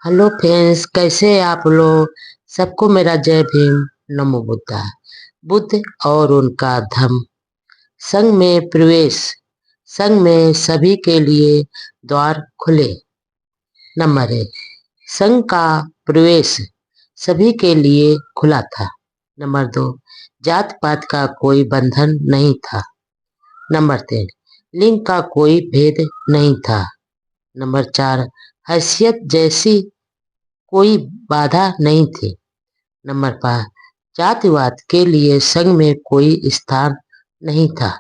Hello friends, कैसे हैं आप लोग। सबको मेरा जय भीम। नमो बुद्धा। बुद्ध और उनका धम्म। संघ में प्रवेश। संघ में सभी के लिए द्वार खुले। नंबर 1। संघ का प्रवेश सभी के लिए खुला था। नंबर 2। जात पात का कोई बंधन नहीं था। नंबर 3। लिंग का कोई भेद नहीं था। नंबर 4। हैसियत जैसी कोई बाधा नहीं थी। नंबर 5। जातिवाद के लिए संघ में कोई स्थान नहीं था।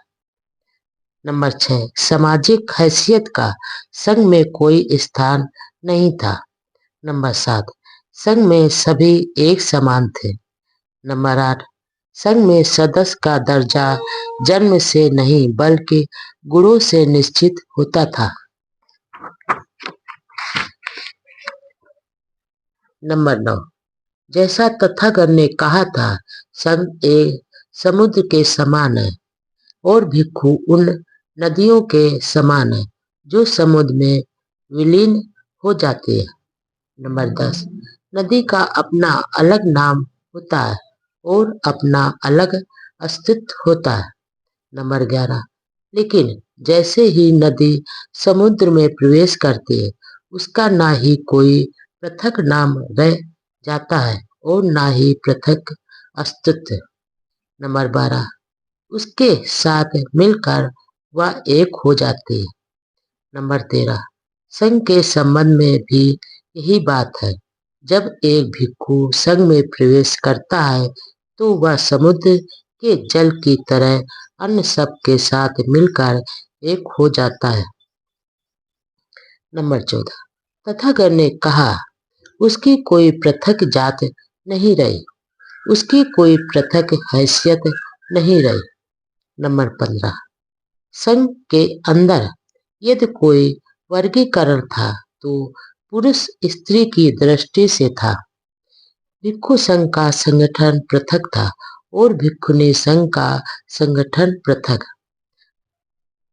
नंबर 6। सामाजिक हैसियत का संघ में कोई स्थान नहीं था। नंबर 7। संघ में सभी एक समान थे। नंबर 8। संघ में सदस्य का दर्जा जन्म से नहीं बल्कि गुणों से निश्चित होता था। नंबर 9। जैसा तथागत ने कहा था, संघ एक समुद्र के समान है और भिक्षु उन नदियों के समान है जो समुद्र में विलीन हो जाती है। नंबर 10। नदी का अपना अलग नाम होता है और अपना अलग अस्तित्व होता है। नंबर 11। लेकिन जैसे ही नदी समुद्र में प्रवेश करती है, उसका ना ही कोई पृथक नाम रह जाता है और ना ही पृथक अस्तित्व। नंबर 12। उसके साथ मिलकर वह एक हो जाती है। नंबर 13। संघ के संबंध में भी यही बात है। जब एक भिक्षु संघ में प्रवेश करता है तो वह समुद्र के जल की तरह अन्य सब के साथ मिलकर एक हो जाता है। नंबर 14। तथागत ने कहा, उसकी कोई पृथक जात नहीं रही, उसकी कोई पृथक हैसियत नहीं रही। नंबर 15। संघ के अंदर यदि कोई वर्गीकरण था तो पुरुष स्त्री की दृष्टि से था। भिक्षु संघ का संगठन पृथक था और भिक्षुणी संघ का संगठन पृथक।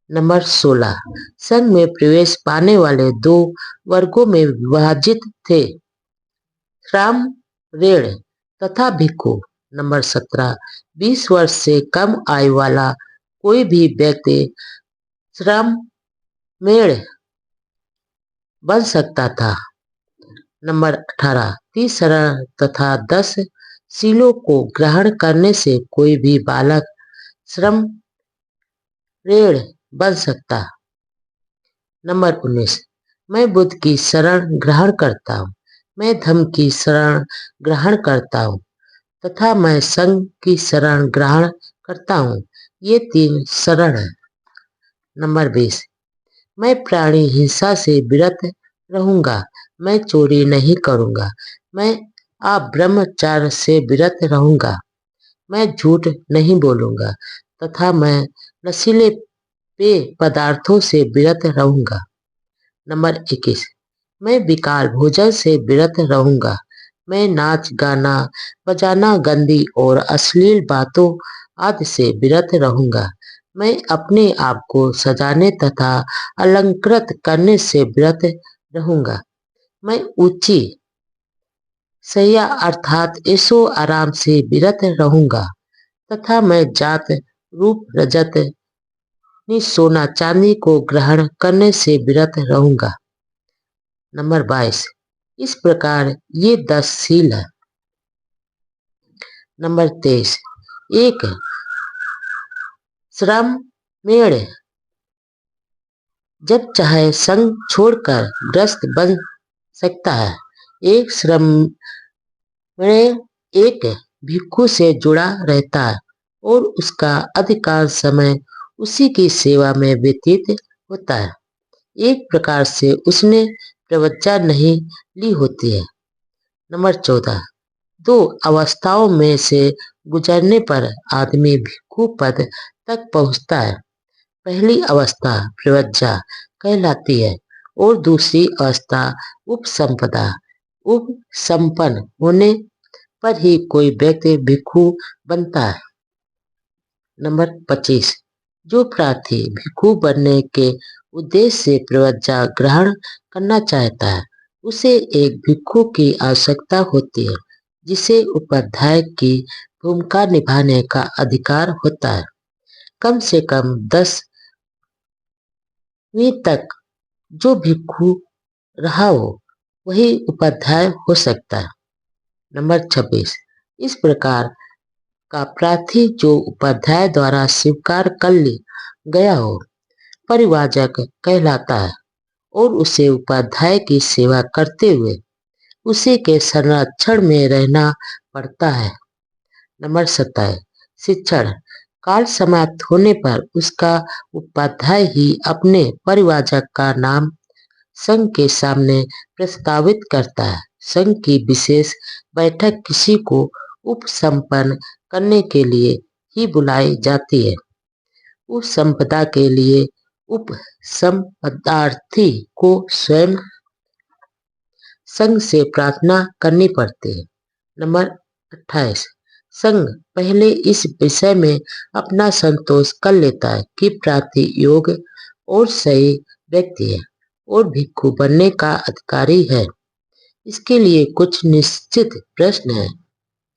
नंबर 16। संघ में प्रवेश पाने वाले दो वर्गों में विभाजित थे, श्रामणेर तथा भिक्षु। नंबर 17। 20 वर्ष से कम आयु वाला कोई भी व्यक्ति श्रामणेर बन सकता था। नंबर 18। 30 शरण तथा 10 शीलों को ग्रहण करने से कोई भी बालक श्रामणेर बन सकता। नंबर 19। मैं बुद्ध की शरण ग्रहण करता हूँ, मैं धम्म की शरण ग्रहण करता हूँ तथा मैं संघ की शरण ग्रहण करता हूँ। ये 3 शरण है। नंबर 20। मैं प्राणी हिंसा से विरत रहूंगा, मैं चोरी नहीं करूंगा, मैं ब्रह्मचार्य से विरत रहूंगा, मैं झूठ नहीं बोलूंगा तथा मैं नशीले पेय पदार्थों से विरत रहूंगा। नंबर 21। मैं विकार भोजन से विरत रहूंगा, मैं नाच गाना बजाना गंदी और अश्लील बातों आदि से विरत रहूंगा, मैं अपने आप को सजाने तथा अलंकृत करने से विरत रहूंगा, मैं ऊंची शैया अर्थात ऐशो आराम से विरत रहूंगा तथा मैं जात रूप रजत सोना चांदी को ग्रहण करने से विरत रहूंगा। नंबर 22। इस प्रकार ये 10 शील है। नंबर 23। एक श्रामणेर जब चाहे संघ छोड़कर ग्रस्त बन सकता है। एक श्रामणेर एक भिक्षु से जुड़ा रहता है और उसका अधिकांश समय उसी की सेवा में व्यतीत होता है। एक प्रकार से उसने प्रवज्ञा नहीं ली होती है। नंबर 14। 2 अवस्थाओं में से गुजरने पर आदमी भिक्षु पद तक पहुंचता है। पहली अवस्था प्रवज्ञा कहलाती है और दूसरी अवस्था उपसंपदा। उपसंपन्न होने पर ही कोई व्यक्ति भिक्षु बनता है। नंबर 25। जो प्रार्थी भिक्षु बनने के उद्देश्य से प्रवज्ञा ग्रहण करना चाहता है उसे एक भिक्षु की आवश्यकता होती है जिसे उपाध्याय की भूमिका निभाने का अधिकार होता है। कम से कम 10वीं तक जो भिक्षु रहा हो वही उपाध्याय हो सकता है। नंबर 26, इस प्रकार का प्रार्थी जो उपाध्याय द्वारा स्वीकार कर लिया गया हो परिवाचक कहलाता है और उसे उपाध्याय की सेवा करते हुए उसी के संरक्षण में रहना पड़ता है। नंबर 27, शिक्षण काल समाप्त होने पर उसका उपाध्याय ही अपने परिवाचक का नाम संघ के सामने प्रस्तावित करता है। संघ की विशेष बैठक किसी को उपसंपन्न करने के लिए ही बुलाई जाती है। उपसंपदा के लिए उपसंपदार्थी को स्वयं संघ से प्रार्थना करनी पड़ती है। नंबर 28, संघ पहले इस विषय में अपना संतोष कर लेता है कि प्रार्थी योग्य और सही व्यक्ति है और भिक्षु बनने का अधिकारी है। इसके लिए कुछ निश्चित प्रश्न हैं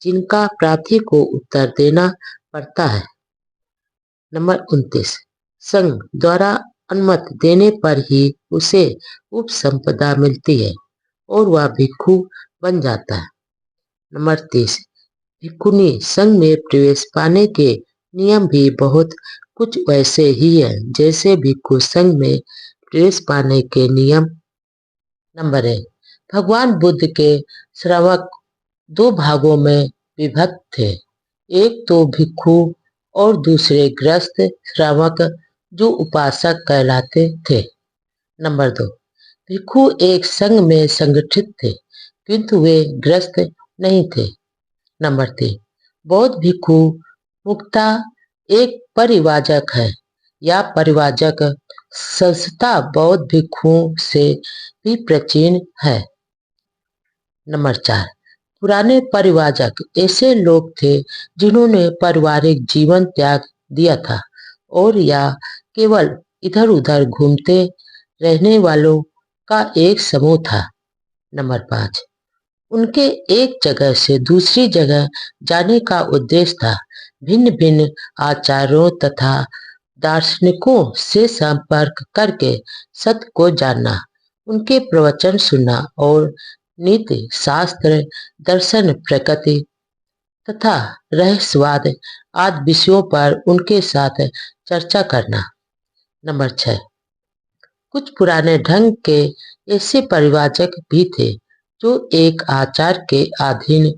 जिनका प्रार्थी को उत्तर देना पड़ता है। नंबर 29, संघ द्वारा अनुमति देने पर ही उसे उपसंपदा मिलती है और वह भिक्षु बन जाता है। नंबर 30, भिक्षुनी संघ में प्रवेश पाने के नियम भी बहुत कुछ वैसे ही है जैसे भिक्षु संघ में प्रवेश पाने के नियम। नंबर 1, भगवान बुद्ध के श्रावक 2 भागों में विभक्त थे, एक तो भिक्षु और दूसरे गृहस्थ श्रावक जो उपासक कहलाते थे। नंबर 2, भिक्षु एक संघ में संगठित थे किंतु वे गृहस्थ नहीं थे। नंबर 3, बौद्ध भिक्षु मुक्ता एक परिवाचक है या परिवाचक संस्था बौद्ध भिक्षुओं से भी प्राचीन है। नंबर 4, पुराने परिवाचक ऐसे लोग थे जिन्होंने पारिवारिक जीवन त्याग दिया था और या केवल इधर उधर घूमते रहने वालों का एक समूह था। नंबर 5, उनके एक जगह से दूसरी जगह जाने का उद्देश्य था भिन्न भिन्न आचार्यों तथा दार्शनिकों से संपर्क करके सत्य को जानना, उनके प्रवचन सुनना और नीति शास्त्र दर्शन प्रकृति तथा रहस्यवाद आदि विषयों पर उनके साथ चर्चा करना। नंबर 6, कुछ पुराने ढंग के ऐसे परिवाचक भी थे जो एक आचार के अधीन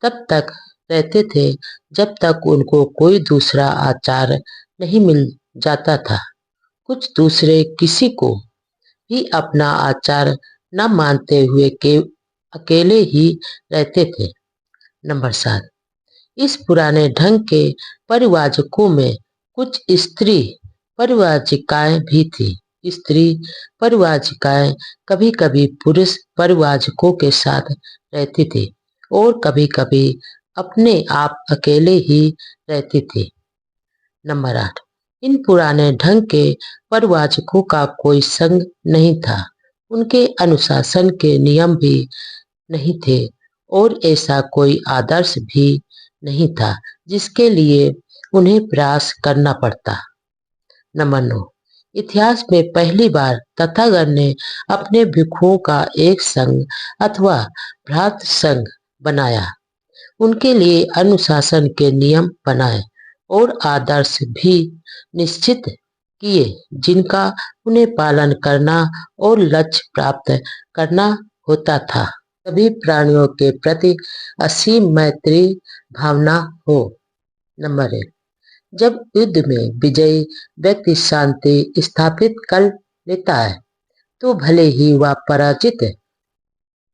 तब तक रहते थे जब तक उनको कोई दूसरा आचार नहीं मिल जाता था। कुछ दूसरे किसी को भी अपना आचार न मानते हुए के अकेले ही रहते थे। नंबर 7, इस पुराने ढंग के परिवाचकों में कुछ स्त्री परिवाचिकाएं भी थी। स्त्री परिवाचिकाएं कभी कभी पुरुष परिवाचकों के साथ रहती थी और कभी कभी अपने आप अकेले ही रहती थी। नंबर 8, इन पुराने ढंग के परिवाचकों का कोई संघ नहीं था, उनके अनुशासन के नियम भी नहीं थे और ऐसा कोई आदर्श भी नहीं था जिसके लिए उन्हें प्रयास करना पड़ता। नंबर 9, इतिहास में पहली बार तथागत ने अपने भिक्षुओं का एक संघ अथवा भ्रात संघ बनाया, उनके लिए अनुशासन के नियम बनाए और आदर्श भी निश्चित किए जिनका उन्हें पालन करना और लक्ष्य प्राप्त करना होता था। सभी प्राणियों के प्रति असीम मैत्री भावना हो। नंबर 1, जब युद्ध में विजयी व्यक्ति शांति स्थापित कर लेता है तो भले ही वह पराजित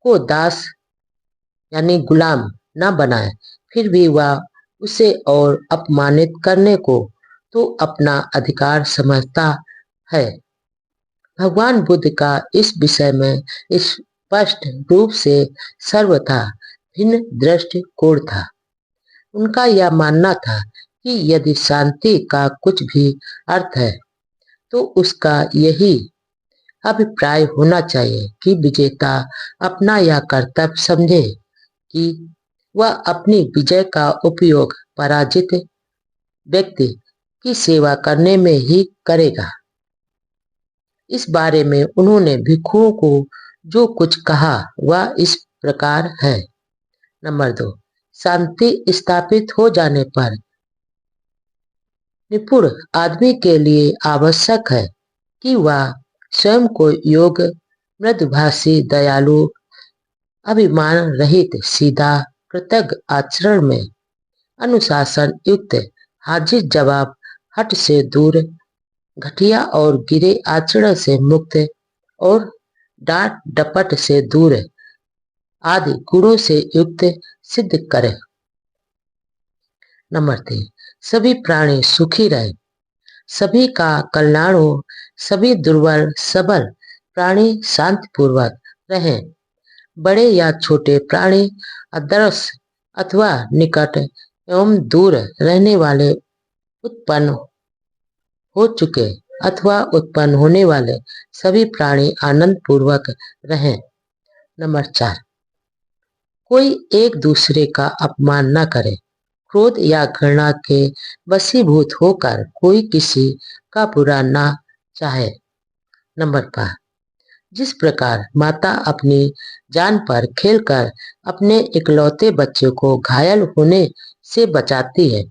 को दास यानी गुलाम न बनाए फिर भी वह उसे और अपमानित करने को तो अपना अधिकार समझता है। भगवान बुद्ध का इस विषय में स्पष्ट रूप से सर्वथा भिन्न दृष्टिकोण था। उनका यह मानना था कि यदि शांति का कुछ भी अर्थ है तो उसका यही अभिप्राय होना चाहिए कि विजेता अपना यह कर्तव्य समझे कि वह अपनी विजय का उपयोग पराजित व्यक्ति की सेवा करने में ही करेगा। इस बारे में उन्होंने भिक्षुओं को जो कुछ कहा वह इस प्रकार है। नंबर 2, शांति स्थापित हो जाने पर निपुण आदमी के लिए आवश्यक है कि वह स्वयं को योग्य, मृदुभाषी, दयालु, अभिमान रहित, सीधा, कृतज्ञ आचरण में, अनुशासन युक्त, हाजिर जवाब हट से दूर, घटिया और गिरे आचरण से मुक्त और डांट डपट से दूर आदि गुणों से युक्त सिद्ध करे। नंबर 3, सभी प्राणी सुखी रहे, सभी का कल्याण हो, सभी दुर्बल सबल प्राणी शांतिपूर्वक रहें, बड़े या छोटे प्राणी, अदृश्य अथवा निकट एवं दूर रहने वाले, उत्पन्न हो चुके अथवा उत्पन्न होने वाले सभी प्राणी आनंद पूर्वक रहें। नंबर 4, कोई एक दूसरे का अपमान न करे, क्रोध या घृणा के वशीभूत होकर कोई किसी का बुरा ना चाहे। नंबर 5, जिस प्रकार माता अपनी जान पर खेलकर अपने इकलौते बच्चे को घायल होने से बचाती है,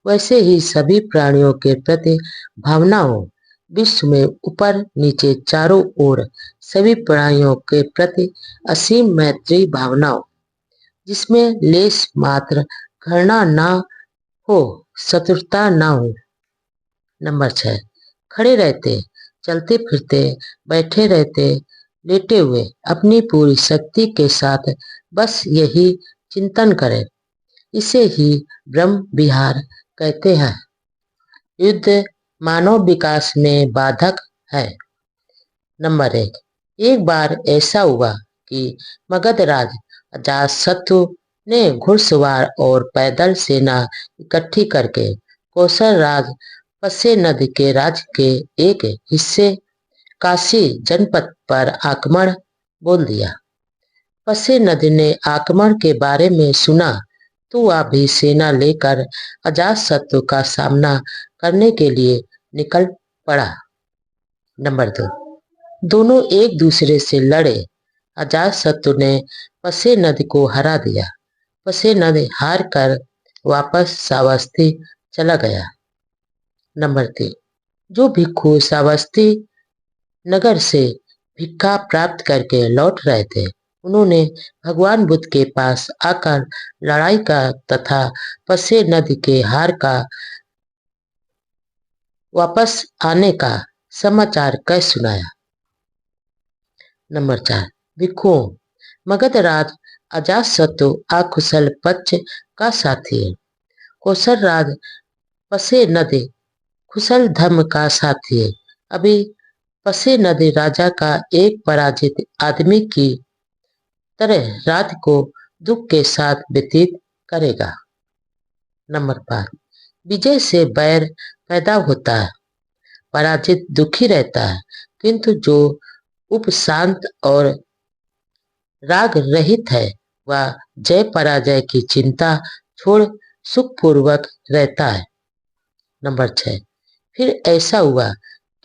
वैसे ही सभी प्राणियों के प्रति भावनाओं, विश्व में ऊपर नीचे चारों ओर सभी प्राणियों के प्रति असीम मैत्री भावनाओं, जिसमें लेश मात्र घृणा ना हो, शत्रुता ना हो। नंबर 6, खड़े रहते, चलते फिरते, बैठे रहते, लेटे हुए अपनी पूरी शक्ति के साथ बस यही चिंतन करें, इसे ही ब्रह्म विहार कहते हैं। युद्ध मानव विकास में बाधक है। नंबर 1, एक बार ऐसा हुआ कि मगध राज अजातशत्रु ने घुड़सवार और पैदल सेना इकट्ठी करके कौशल राज पसे नदी के राज्य के एक हिस्से काशी जनपद पर आक्रमण बोल दिया। पसे नदी ने आक्रमण के बारे में सुना तो वह भी सेना लेकर अजातशत्रु का सामना करने के लिए निकल पड़ा। नंबर 2, दोनों एक दूसरे से लड़े। अजातशत्रु ने पसे नदी को हरा दिया। पसे नदी हार कर वापस श्रावस्ती चला गया। नंबर 3, जो भिक्षु श्रावस्ती नगर से भिक्षा प्राप्त करके लौट रहे थे, उन्होंने भगवान बुद्ध के पास आकर लड़ाई का तथा पसे नदी के हार का वापस आने का समाचार कह सुनाया। नंबर 4, भिक्षुओं, मगध राज अजातशत्रु अकुशल पक्ष का साथी है। कौशल राज पसे नदी कुशल धर्म का साथी है। अभी पसे नदी राजा का एक पराजित आदमी की तरह रात को दुख के साथ व्यतीत करेगा। नंबर 5, विजय से बैर पैदा होता है, पराजित दुखी रहता है, किंतु जो उपशांत और राग रहित है वह जय पराजय की चिंता छोड़ सुखपूर्वक रहता है। नंबर 6, फिर ऐसा हुआ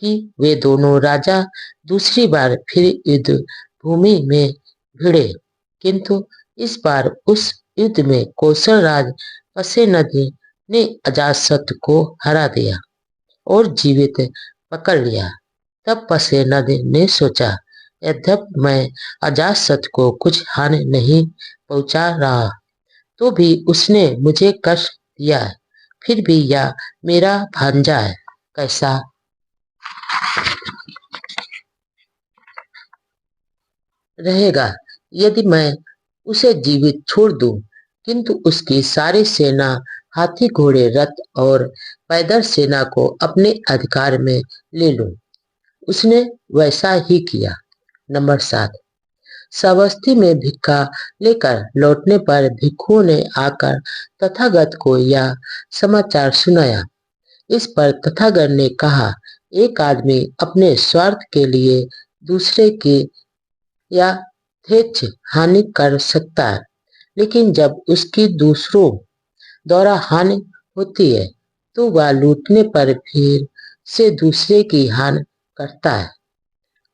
कि वे दोनों राजा दूसरी बार फिर युद्ध भूमि में भिड़े, किंतु इस बार उस युद्ध में कौशल राज पसे नदी ने अजातशत्रु को हरा दिया और जीवित पकड़ लिया। तब पसे नदी ने सोचा, यद्यपि मैं अजातशत्रु को कुछ हानि नहीं पहुंचा रहा, तो भी उसने मुझे कष्ट दिया है, फिर भी यह मेरा भांजा है, कैसा रहेगा यदि मैं उसे जीवित छोड़ दूं, किंतु उसकी सारी सेना, हाथी घोड़े रथ और पैदल सेना को अपने अधिकार में ले लूं। उसने वैसा ही किया। नंबर 7, श्रावस्ती में भिक्षा लेकर लौटने पर भिक्षुओं ने आकर तथागत को यह समाचार सुनाया। इस पर तथागत ने कहा, एक आदमी अपने स्वार्थ के लिए दूसरे की यथेच्छ हानि कर सकता है, लेकिन जब उसकी दूसरों द्वारा हानि होती है तो वह लूटने पर फिर से दूसरे की हानि करता है।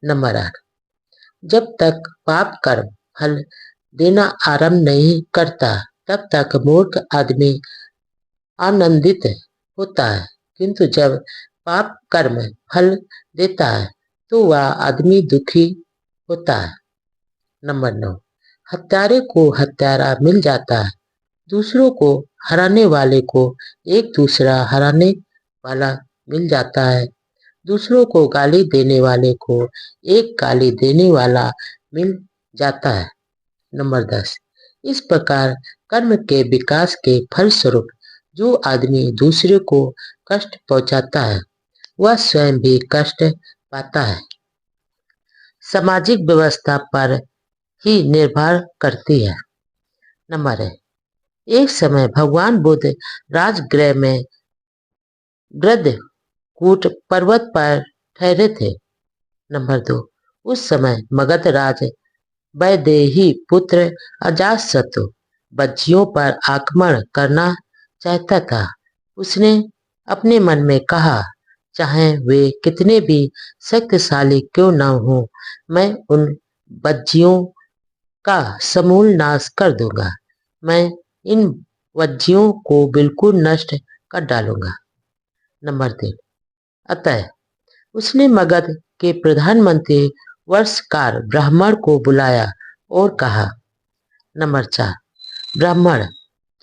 नंबर 8, जब तक पाप कर्म फल देना आरंभ नहीं करता तब तक मूर्ख आदमी आनंदित होता है, किंतु जब पाप कर्म फल देता है तो वह आदमी दुखी होता है। नंबर 9, हत्यारे को हत्यारा मिल जाता है, दूसरों को हराने वाले को एक दूसरा हराने वाला मिल जाता है, दूसरों को गाली देने वाले को एक गाली देने वाला मिल जाता है। नंबर 10, इस प्रकार कर्म के विकास के फलस्वरूप जो आदमी दूसरे को कष्ट पहुंचाता है वह स्वयं भी कष्ट पाता है। सामाजिक व्यवस्था पर ही निर्भर करती है। नंबर 1, एक समय भगवान बुद्ध राजगृह में गृद्धकूट पर्वत पर ठहरे थे। नंबर 2, उस समय मगध राज वैदेही पुत्र अजातशत्रु बच्चियों पर आक्रमण करना चाहता था। उसने अपने मन में कहा, चाहे वे कितने भी शक्तिशाली क्यों न हो, मैं उन बच्चियों का समूल नाश कर दूंगा। मैं इन वज्जियों को बिल्कुल नष्ट कर डालूंगा। नंबर 3, अतः उसने मगध के प्रधानमंत्री वर्षकार ब्राह्मण को बुलाया और कहा। नंबर 4, ब्राह्मण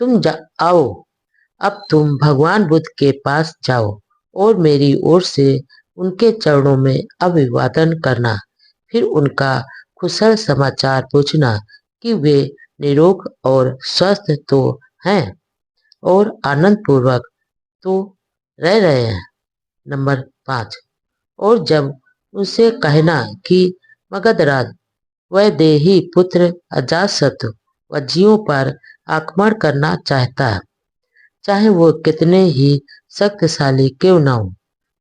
तुम आओ, अब तुम भगवान बुद्ध के पास जाओ और मेरी ओर से उनके चरणों में अभिवादन करना, फिर उनका कुशल समाचार पूछना कि वे निरोग और स्वस्थ तो हैं और आनंद पूर्वक तो रह रहे हैं। नंबर 5, और जब उनसे कहना कि मगधराज वैदेही पुत्र अजातशत्रु वज्जियों पर आक्रमण करना चाहता है, चाहे वो कितने ही शक्तिशाली क्यों न हो,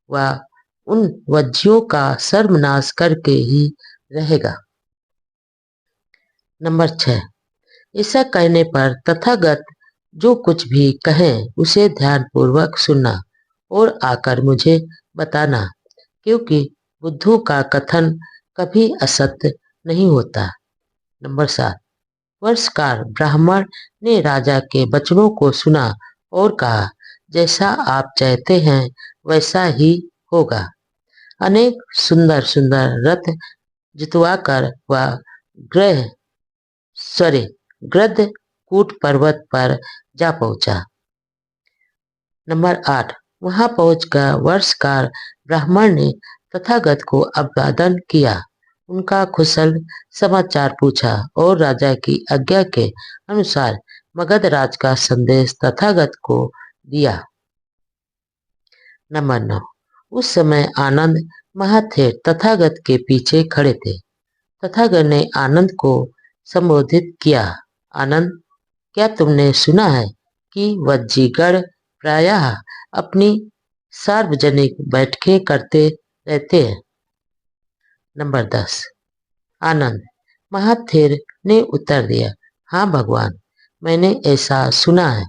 वह उन वज्जियों का सर्वनाश करके ही रहेगा। नंबर 6, ऐसा कहने पर तथागत जो कुछ भी कहें उसे ध्यानपूर्वक सुनना और आकर मुझे बताना, क्योंकि बुद्धों का कथन कभी असत्य नहीं होता। नंबर 7, वर्षकार ब्राह्मण ने राजा के वचनों को सुना और कहा, जैसा आप चाहते हैं वैसा ही होगा। अनेक सुंदर सुंदर रथ जितवाकर वह गृद्धकूट पर्वत पर जा पहुंचा। नंबर 8, वहां पहुंचकर वर्षकार ब्राह्मण ने तथागत को अभिवादन किया, उनका कुशल समाचार पूछा और राजा की आज्ञा के अनुसार मगधराज का संदेश तथागत को दिया। नंबर 9, उस समय आनंद महाथेर तथागत के पीछे खड़े थे। तथागत ने आनंद को संबोधित किया, आनंद, क्या तुमने सुना है कि वज्जीगण प्रायः अपनी सार्वजनिक बैठकें करते रहते हैं? नंबर 10, आनंद महाथेर ने उत्तर दिया, हाँ भगवान, मैंने ऐसा सुना है।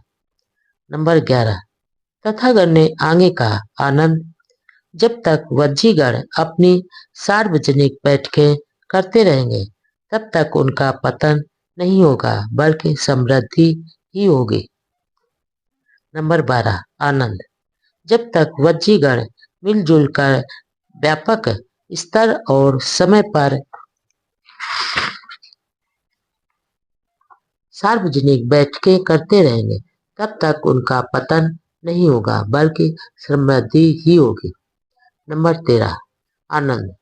नंबर 11, तथागत ने आगे कहा, आनंद, जब तक वज्जीगण अपनी सार्वजनिक बैठकें करते रहेंगे तब तक उनका पतन नहीं होगा बल्कि समृद्धि ही होगी। नंबर 12, आनंद, जब तक वज्जीगण मिलजुल कर व्यापक स्तर और समय पर सार्वजनिक बैठकें करते रहेंगे तब तक उनका पतन नहीं होगा बल्कि समृद्धि ही होगी। नंबर 13, आनंद,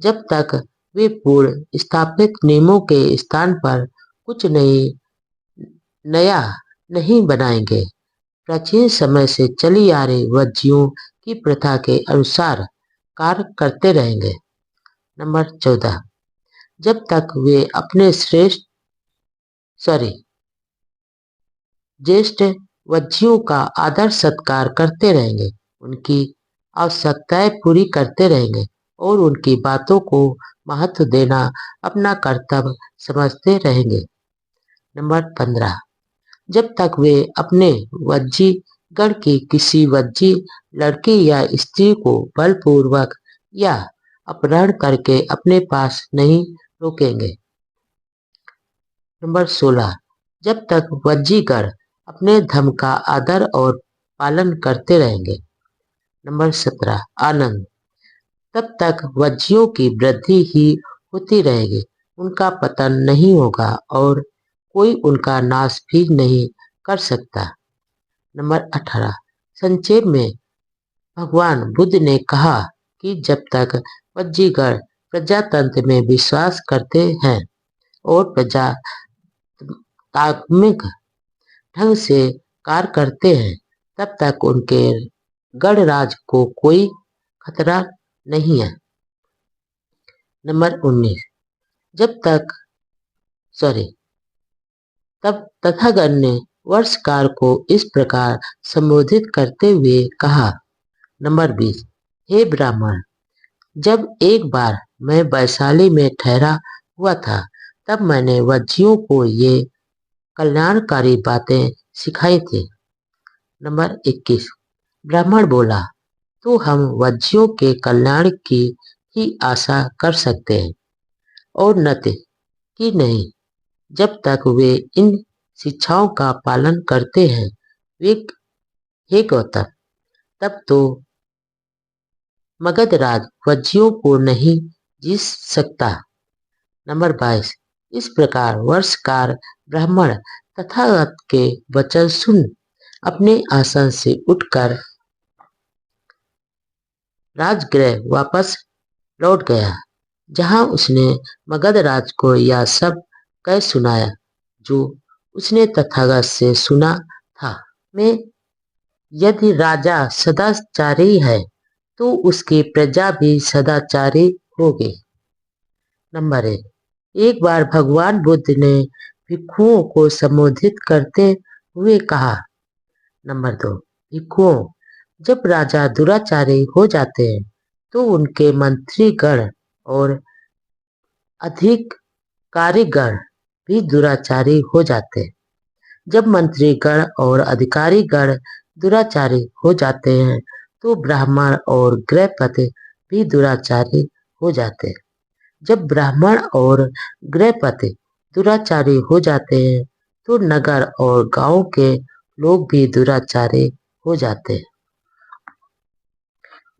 जब तक वे पूर्ण स्थापित नियमों के स्थान पर कुछ नया नहीं बनाएंगे, प्राचीन समय से चली आ रही वज्जियों की प्रथा के अनुसार कार्य करते रहेंगे। नंबर 14, जब तक वे अपने ज्येष्ठ वज्जियों का आदर सत्कार करते रहेंगे, उनकी आवश्यकताएं पूरी करते रहेंगे और उनकी बातों को महत्व देना अपना कर्तव्य समझते रहेंगे। नंबर 15, जब तक वे अपने वज्जीगण की किसी वज्जी लड़की या स्त्री को बलपूर्वक या अपहरण करके अपने पास नहीं रोकेंगे। नंबर 16, जब तक वज्जीगण अपने धर्म का आदर और पालन करते रहेंगे। नंबर 17, आनंद, तब तक वज्जियों की वृद्धि ही होती रहेगी, उनका पतन नहीं होगा और कोई उनका नाश भी नहीं कर सकता। नंबर 18, संक्षेप में भगवान बुद्ध ने कहा कि जब तक वज्जीगण प्रजातंत्र में विश्वास करते हैं और प्रजातात्मिक ढंग से कार्य करते हैं, तब तक उनके गणराज को कोई खतरा नहीं है। नंबर 19, जब तक तब तथागत ने वर्षकार को इस प्रकार संबोधित करते हुए कहा। नंबर 20, हे ब्राह्मण, जब एक बार मैं वैशाली में ठहरा हुआ था, तब मैंने वज्जियों को ये कल्याणकारी बातें सिखाई थी। नंबर 21, ब्राह्मण बोला, तो हम वज्जियों के कल्याण की ही आशा कर सकते हैं और नत्य कि नहीं, जब तक वे इन शिक्षाओं का पालन करते हैं। वे हे गौतम, तब तो मगधराज वज्जियों को नहीं जीत सकता। नंबर 22, इस प्रकार वर्षकार ब्राह्मण तथागत के वचन सुन अपने आसन से उठकर राजगृह वापस लौट गया, जहां उसने मगधराज को यह सब कह सुनाया जो उसने तथागत से सुना था। में यदि राजा सदाचारी है तो उसकी प्रजा भी सदाचारी होगी। नंबर 1, एक बार भगवान बुद्ध ने भिक्षुओं को संबोधित करते हुए कहा। नंबर 2, भिक्षुओं, जब राजा दुराचारी हो जाते हैं तो उनके मंत्रीगण और अधिकारीगण भी दुराचारी हो जाते हैं। जब मंत्रीगण और अधिकारीगण दुराचारी हो जाते हैं तो ब्राह्मण और गृहपति भी दुराचारी हो जाते हैं। जब ब्राह्मण और गृहपति दुराचारी हो जाते हैं तो नगर और गांव के लोग भी दुराचारी हो जाते हैं।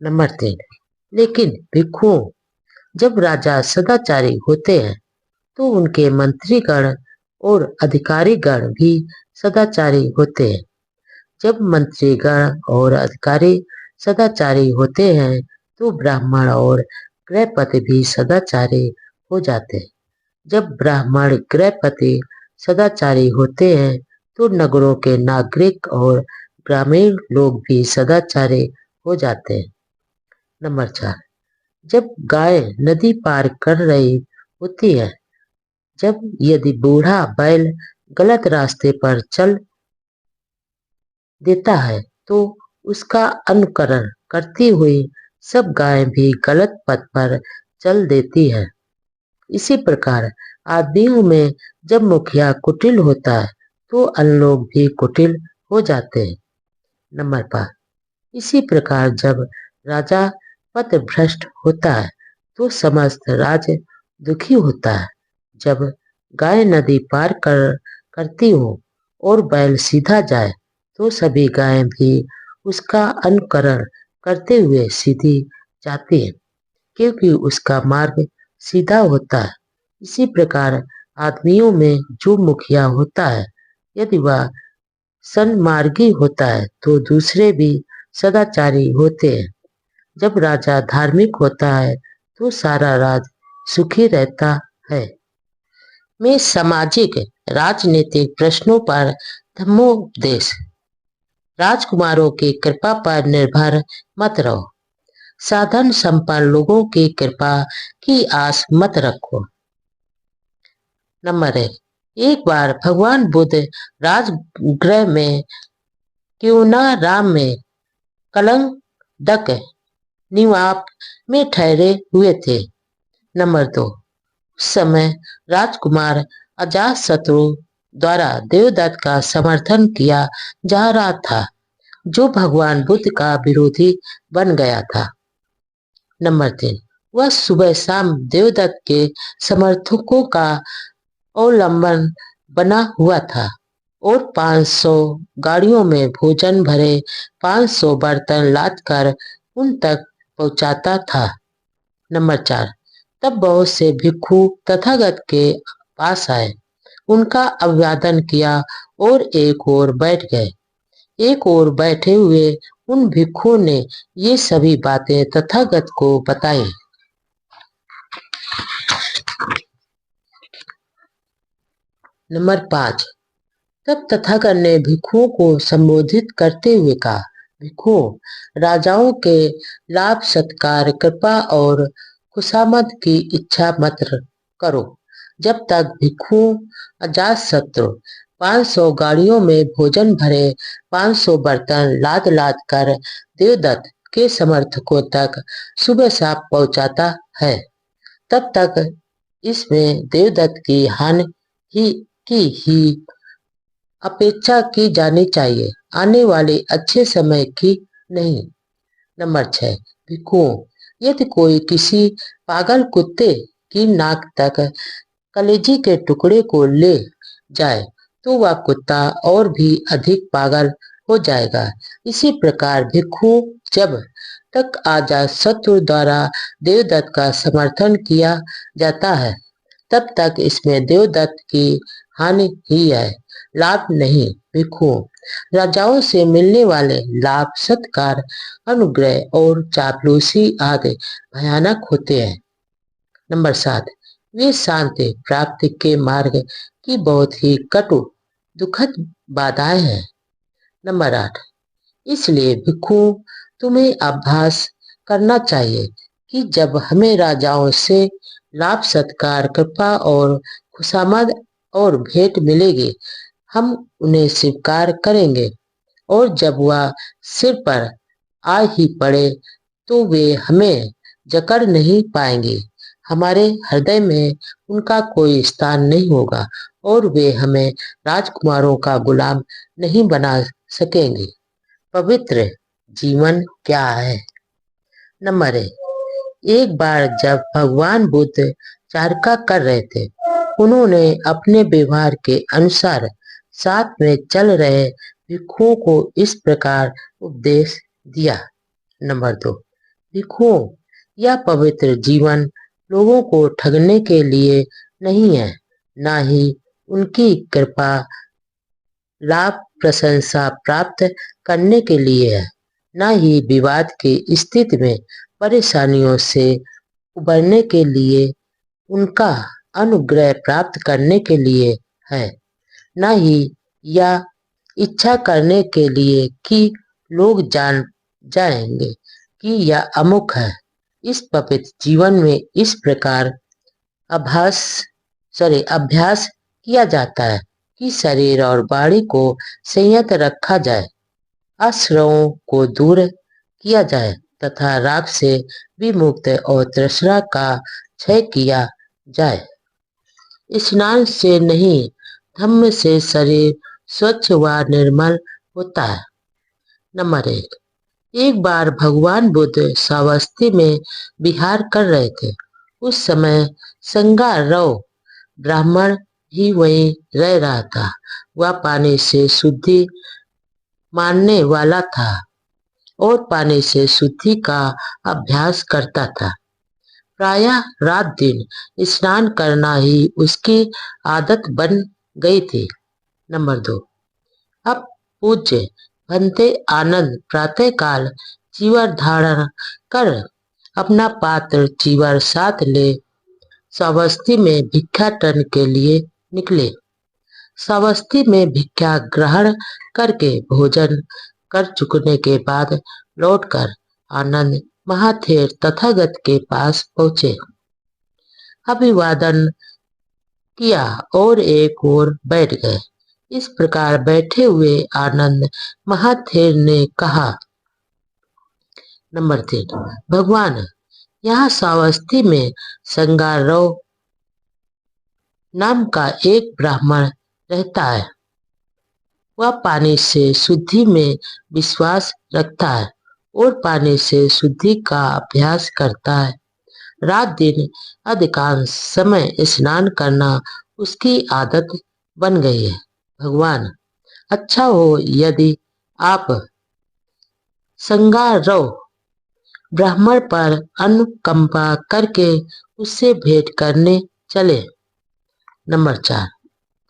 नंबर 3, लेकिन भिक्षुओं, जब राजा सदाचारी होते हैं तो उनके मंत्रीगण और अधिकारीगण भी सदाचारी होते हैं। जब मंत्रीगण और अधिकारी सदाचारी होते हैं तो ब्राह्मण और गृहपति भी सदाचारी हो जाते हैं। जब ब्राह्मण गृहपति सदाचारी होते हैं तो नगरों के नागरिक और ग्रामीण लोग भी सदाचारी हो जाते हैं। नंबर 4, जब गाय नदी पार कर रही होती है, जब यदि बूढ़ा बैल गलत रास्ते पर चल देता है तो उसका अनुकरण करती हुई सब गायें भी गलत पथ पर चल देती है। इसी प्रकार आदमियों में जब मुखिया कुटिल होता है तो अन्य लोग भी कुटिल हो जाते हैं। नंबर 5, इसी प्रकार जब राजा पथभ्रष्ट होता है तो समस्त राज्य दुखी होता है। जब गाय नदी पार करती हो और बैल सीधा जाए तो सभी गायें भी उसका अनुकरण करते हुए सीधी जाती हैं, क्योंकि उसका मार्ग सीधा होता है। इसी प्रकार आदमियों में जो मुखिया होता है, यदि वह सन्मार्गी होता है तो दूसरे भी सदाचारी होते हैं। जब राजा धार्मिक होता है तो सारा राज्य सुखी रहता है। में सामाजिक राजनीतिक प्रश्नों पर धर्मोपदेश। राजकुमारों की कृपा पर निर्भर मत रहो, साधन संपन्न लोगों की कृपा की आस मत रखो। नंबर 1, एक बार भगवान बुद्ध राजगृह में क्यूनाराम में कलंदक निवाप में ठहरे हुए थे। नंबर 2, उस समय राजकुमार अजातशत्रु द्वारा देवदत्त का समर्थन किया जा रहा था, जो भगवान बुद्ध का विरोधी बन गया था। नंबर 3, वह सुबह शाम देवदत्त के समर्थकों का अवलंबन बना हुआ था और 500 गाड़ियों में भोजन भरे 500 बर्तन लादकर उन तक पहुंचाता था। नंबर 4, तब बहुत से भिक्षु तथागत के पास आए, उनका अभिवादन किया और एक ओर बैठ गए। एक ओर बैठे हुए उन भिक्षुओं ने ये सभी बातें तथागत को बताई। नंबर 5, तब तथागत ने भिक्षुओं को संबोधित करते हुए कहा, भिक्षुओं, राजाओं के लाभ सत्कार कृपा और खुशामद की इच्छा मत करो। जब तक भिक्षुओं अजातशत्रु 500 गाड़ियों में भोजन भरे 500 बर्तन लाद लाद कर देवदत्त के समर्थकों तक सुबह शाम पहुंचाता है, तब तक इसमें देवदत्त की हानि की ही अपेक्षा की जानी चाहिए, आने वाले अच्छे समय की नहीं। नंबर 6, भिक्षुओं, यदि कोई किसी पागल कुत्ते की नाक तक कलेजी के टुकड़े को ले जाए तो वह कुत्ता और भी अधिक पागल हो जाएगा। इसी प्रकार भिक्षु जब तक अजातशत्रु द्वारा देवदत्त का समर्थन किया जाता है, तब तक इसमें देवदत्त की हानि ही है, लाभ नहीं। भिक्षुओं, राजाओं से मिलने वाले लाभ सत्कार अनुग्रह और चापलूसी आदि भयानक होते हैं। नंबर 7, वे शांति प्राप्ति के मार्ग की बहुत ही कटु दुखद बाधाएं हैं। नंबर 8, इसलिए भिक्षुओं, तुम्हें अभ्यास करना चाहिए कि जब हमें राजाओं से लाभ सत्कार कृपा और खुशामद और भेंट मिलेगी, हम उन्हें स्वीकार करेंगे, और जब वह सिर पर आ ही पड़े तो वे हमें जकड़ नहीं पाएंगे। हमारे हृदय में उनका कोई स्थान नहीं होगा और वे हमें राजकुमारों का गुलाम नहीं बना सकेंगे। पवित्र जीवन क्या है? नंबर 1, एक बार जब भगवान बुद्ध चारका कर रहे थे, उन्होंने अपने व्यवहार के अनुसार साथ में चल रहे भिक्षुओं को इस प्रकार उपदेश दिया। नंबर 2, भिक्षुओं, यह पवित्र जीवन लोगों को ठगने के लिए नहीं है, ना ही उनकी कृपा लाभ प्रशंसा प्राप्त करने के लिए है, ना ही विवाद की स्थिति में परेशानियों से उबरने के लिए उनका अनुग्रह प्राप्त करने के लिए है, ना ही यह इच्छा करने के लिए कि लोग जान जाएंगे कि यह अमुक है। इस पवित्र जीवन में इस प्रकार अभ्यास किया जाता है कि शरीर और वाणी को संयत रखा जाए, आश्रयों को दूर किया जाए तथा राग से विमुक्त और तृष्णा का क्षय किया जाए। स्नान से नहीं, धम्म से शरीर स्वच्छ व निर्मल होता है। नंबर 1, एक बार भगवान बुद्ध श्रावस्ती में विहार कर रहे थे। उस समय संगारव ब्राह्मण भी वहीं रह रहा था। वह पानी से शुद्धि मानने वाला था और पानी से शुद्धि का अभ्यास करता था। प्रायः रात दिन स्नान करना ही उसकी आदत बन गई थी। नंबर 2, अब पूज्य भंते आनंद प्रातःकाल चीवर धारण कर अपना पात्र चीवर साथ ले श्रावस्ती में भिक्षाटन के लिए निकले। श्रावस्ती में भिक्षा ग्रहण करके भोजन कर चुकने के बाद लौटकर आनंद महाथेर तथागत के पास पहुंचे, अभिवादन किया और एक ओर बैठ गए। इस प्रकार बैठे हुए आनंद महाथेर ने कहा, नंबर 3, भगवान, यहाँ श्रावस्ती में संगारोह नाम का एक ब्राह्मण रहता है। वह पानी से शुद्धि में विश्वास रखता है और पानी से शुद्धि का अभ्यास करता है। रात दिन अधिकांश समय स्नान करना उसकी आदत बन गई है। भगवान, अच्छा हो यदि आप संगारोह ब्राह्मण पर अनुकंपा करके उससे भेंट करने चले। नंबर 4,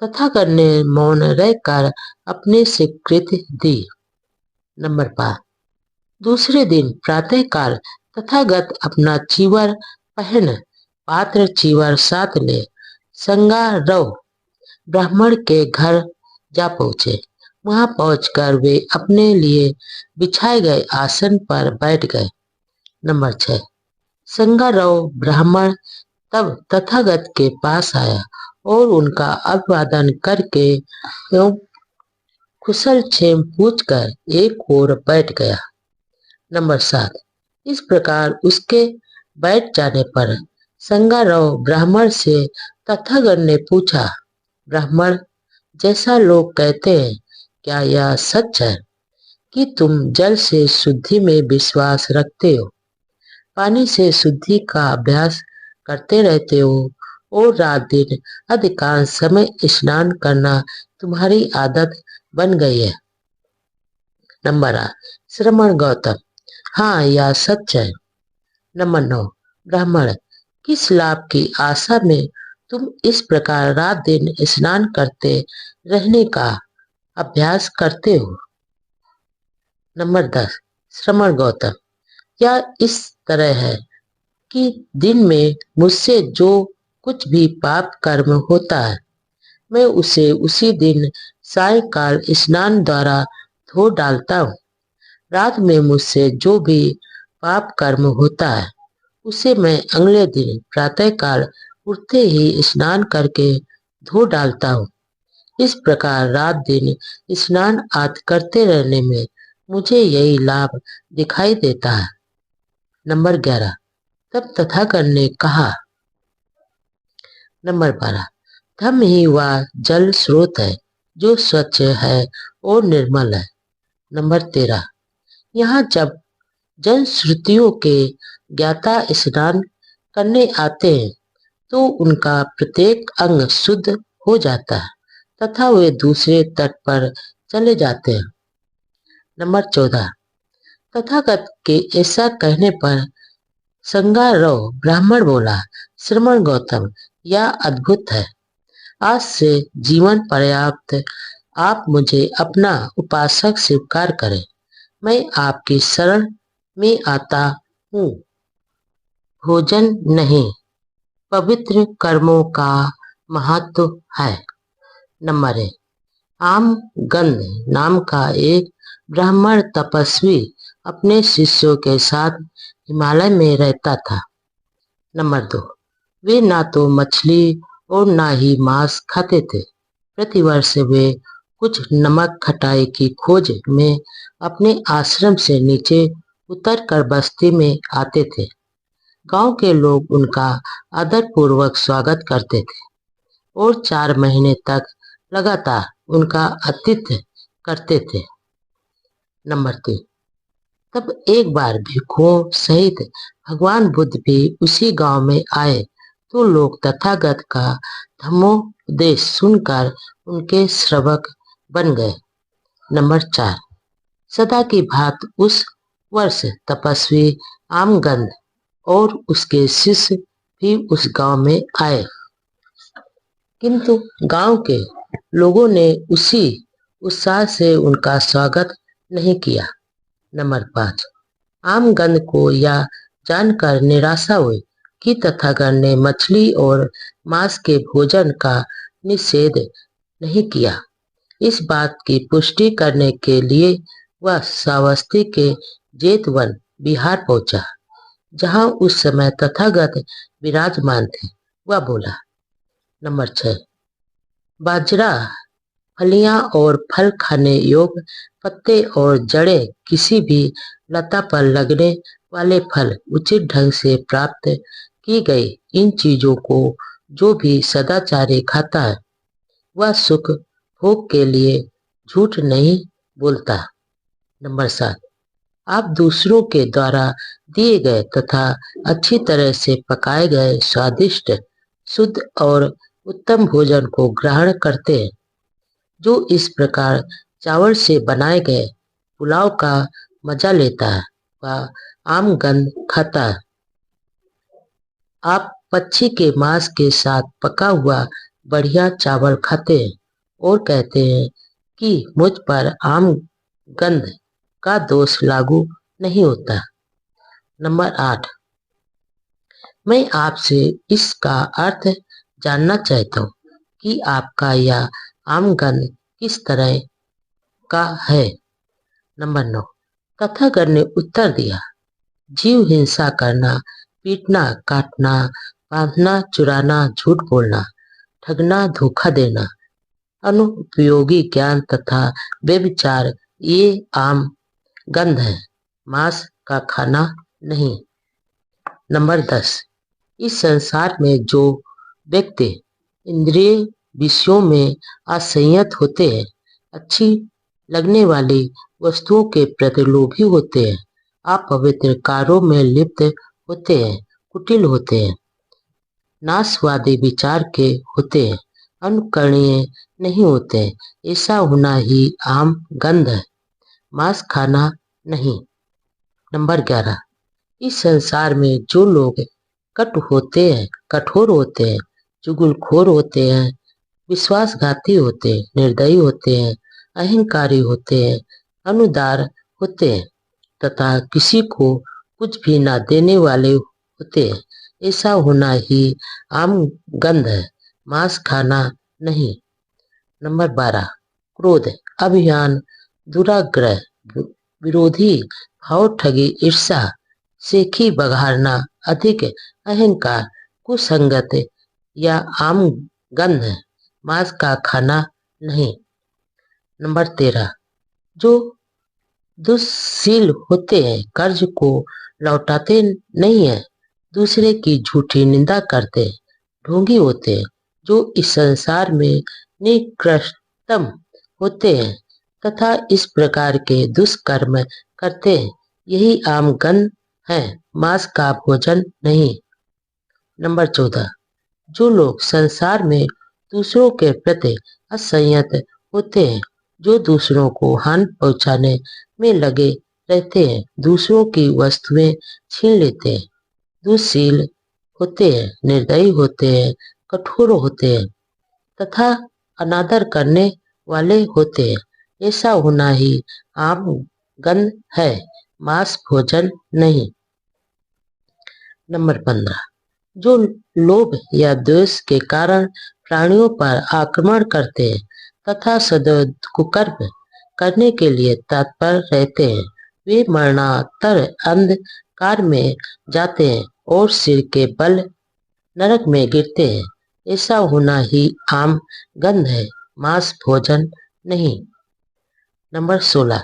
तथागत ने मौन रहकर अपनी स्वीकृति दी। नंबर 5, दूसरे दिन प्रातःकाल तथागत अपना चीवर पहन पात्र चीवर साथ ले संगारोह ब्राह्मण के घर जा पहुंचे। वहां पहुंचकर वे अपने लिए बिछाए गए आसन पर बैठ गए। नंबर 6, संगारोह ब्राह्मण तब तथागत के पास आया और उनका अभिवादन करके एवं कुशल क्षेम पूछकर एक ओर बैठ गया। नंबर 7, इस प्रकार उसके बैठ जाने पर संगारोह ब्राह्मण से तथागत ने पूछा, ब्राह्मण, जैसा लोग कहते हैं, क्या यह सच है कि तुम जल से शुद्धि में विश्वास रखते हो, पानी से शुद्धि का अभ्यास करते रहते हो और रात दिन अधिकांश समय स्नान करना तुम्हारी आदत बन गई है? नंबर 8, श्रमण गौतम, हाँ यह सच है। नंबर 9, ब्राह्मण, किस लाभ की आशा में तुम इस प्रकार रात दिन स्नान करते रहने का अभ्यास करते हो? नंबर 10, श्रमण गौतम, यह इस तरह है कि दिन में मुझसे जो कुछ भी पाप कर्म होता है, मैं उसे उसी दिन सायंकाल स्नान द्वारा धो डालता हूँ। रात में मुझसे जो भी पाप कर्म होता है, उसे मैं अगले दिन प्रातःकाल उठते ही स्नान करके धो डालता हूँ। इस प्रकार रात दिन स्नान आदि करते रहने में मुझे यही लाभ दिखाई देता है। नंबर 11, तब तथागत ने कहा। नंबर 12, धम्म ही वह जल स्रोत है जो स्वच्छ है और निर्मल है। नंबर 13, यहाँ जब जन श्रुतियों के ज्ञाता स्नान करने आते हैं तो उनका प्रत्येक अंग शुद्ध हो जाता है तथा वे दूसरे तट पर चले जाते हैं। नंबर 14, तथागत के ऐसा कहने पर संगारोह ब्राह्मण बोला, श्रमण गौतम, यह अद्भुत है। आज से जीवन पर्याप्त आप मुझे अपना उपासक स्वीकार करें। मैं आपकी शरण में आता हूँ। भोजन नहीं, पवित्र कर्मों का महत्व है। नंबर 1, आमगंध नाम का एक ब्राह्मण तपस्वी अपने शिष्यों के साथ हिमालय में रहता था। नंबर 2, वे ना तो मछली और ना ही मांस खाते थे। प्रतिवर्ष वे कुछ नमक खटाई की खोज में अपने आश्रम से नीचे उतरकर बस्ती में आते थे। गांव के लोग उनका आदरपूर्वक स्वागत करते थे और 4 महीने तक लगातार उनका आतिथ्य करते थे। नंबर 3, तब एक बार भिक्षुओं सहित भगवान बुद्ध भी उसी गांव में आए तो लोग तथागत का धम्मोपदेश सुनकर उनके श्रवक बन गए। नंबर 4, सदा की भांति उस वर्ष तपस्वी आमगंध और उसके शिष्य भी उस गांव में आए, किंतु गांव के लोगों ने उसी उत्साह से उनका स्वागत नहीं किया। नंबर 5, आमगंध को यह जानकर निराशा हुई कि तथागत ने मछली और मांस के भोजन का निषेध नहीं किया। इस बात की पुष्टि करने के लिए वह श्रावस्ती के जेतवन विहार पहुंचा, जहां उस समय तथागत विराजमान थे। वह बोला। नंबर 6, बाजरा, फलियां और फल खाने योग्य पत्ते और जड़ें किसी भी लता पर लगने वाले फल उचित ढंग से प्राप्त की गई इन चीजों को जो भी सदाचारी खाता है वह सुख भोग के लिए झूठ नहीं बोलता। नंबर 7, आप दूसरों के द्वारा दिए गए तथा अच्छी तरह से पकाए गए स्वादिष्ट, शुद्ध और उत्तम भोजन को ग्रहण करते हैं। जो इस प्रकार चावल से बनाए गए पुलाव का मजा लेता है वह आम गंध खाता है। आप पक्षी के मांस के साथ पका हुआ बढ़िया चावल खाते हैं और कहते हैं कि मुझ पर आम गंध का दोष लागू नहीं होता। नंबर 8, मैं आपसे इसका अर्थ जानना चाहता हूँ कि आपका यह आम गंध किस तरह का है। नंबर 9, तथागत ने उत्तर दिया, जीव हिंसा करना, पीटना, काटना, बांधना, चुराना, झूठ बोलना, ठगना, धोखा देना, अनुपयोगी ज्ञान तथा व्यभिचार ये आम गंध है, मांस का खाना नहीं। नंबर 10, इस संसार में जो व्यक्ति इंद्रिय विषयों में असंयत होते हैं, अच्छी लगने वाली वस्तुओं के प्रति लोभी होते हैं, अपवित्र कार्यों में लिप्त होते हैं, कुटिल होते हैं, नाशवादी विचार के होते हैं, अनुकरणीय नहीं होते हैं, ऐसा होना ही आम गंध है, मांस खाना नहीं। नंबर 11, इस संसार में जो लोग कटु होते हैं, कठोर होते हैं, चुगलखोर होते हैं, विश्वासघाती होते हैं, निर्दयी होते हैं, अहंकारी होते हैं, अनुदार होते हैं तथा किसी को कुछ भी न देने वाले होते हैं, ऐसा होना ही आम गंध है, मांस खाना नहीं। नंबर 12, क्रोध, अभिमान, दुराग्रह, विरोधी भाव, ठगी, ईर्ष्या, सेखी बघारना, अधिक अहंकार, कुसंगत या आम गंध है, मांस का खाना नहीं। नंबर 13, जो दुष्शील होते हैं, कर्ज को लौटाते नहीं है, दूसरे की झूठी निंदा करते हैं, ढोंगी होते हैं, जो इस संसार में निकृष्टतम होते हैं तथा इस प्रकार के दुष्कर्म करते हैं, यही आम गंध है, मांस का भोजन नहीं। नंबर 14, जो लोग संसार में दूसरों के प्रति असंयत होते हैं, जो दूसरों को हानि पहुंचाने में लगे रहते हैं, दूसरों की वस्तुएं छीन लेते हैं, दुष्शील होते हैं, निर्दयी होते हैं, कठोर होते हैं तथा अनादर करने वाले होते हैं, ऐसा होना ही आम गंध है, मांस भोजन नहीं। नंबर 15, जो लोभ या द्वेष के कारण प्राणियों पर आक्रमण करते हैं तथा सदैव कुकर्म करने के लिए तत्पर रहते हैं, वे मरणातर अंधकार में जाते हैं और सिर के बल नरक में गिरते हैं, ऐसा होना ही आम गंध है, मांस भोजन नहीं। नंबर 16,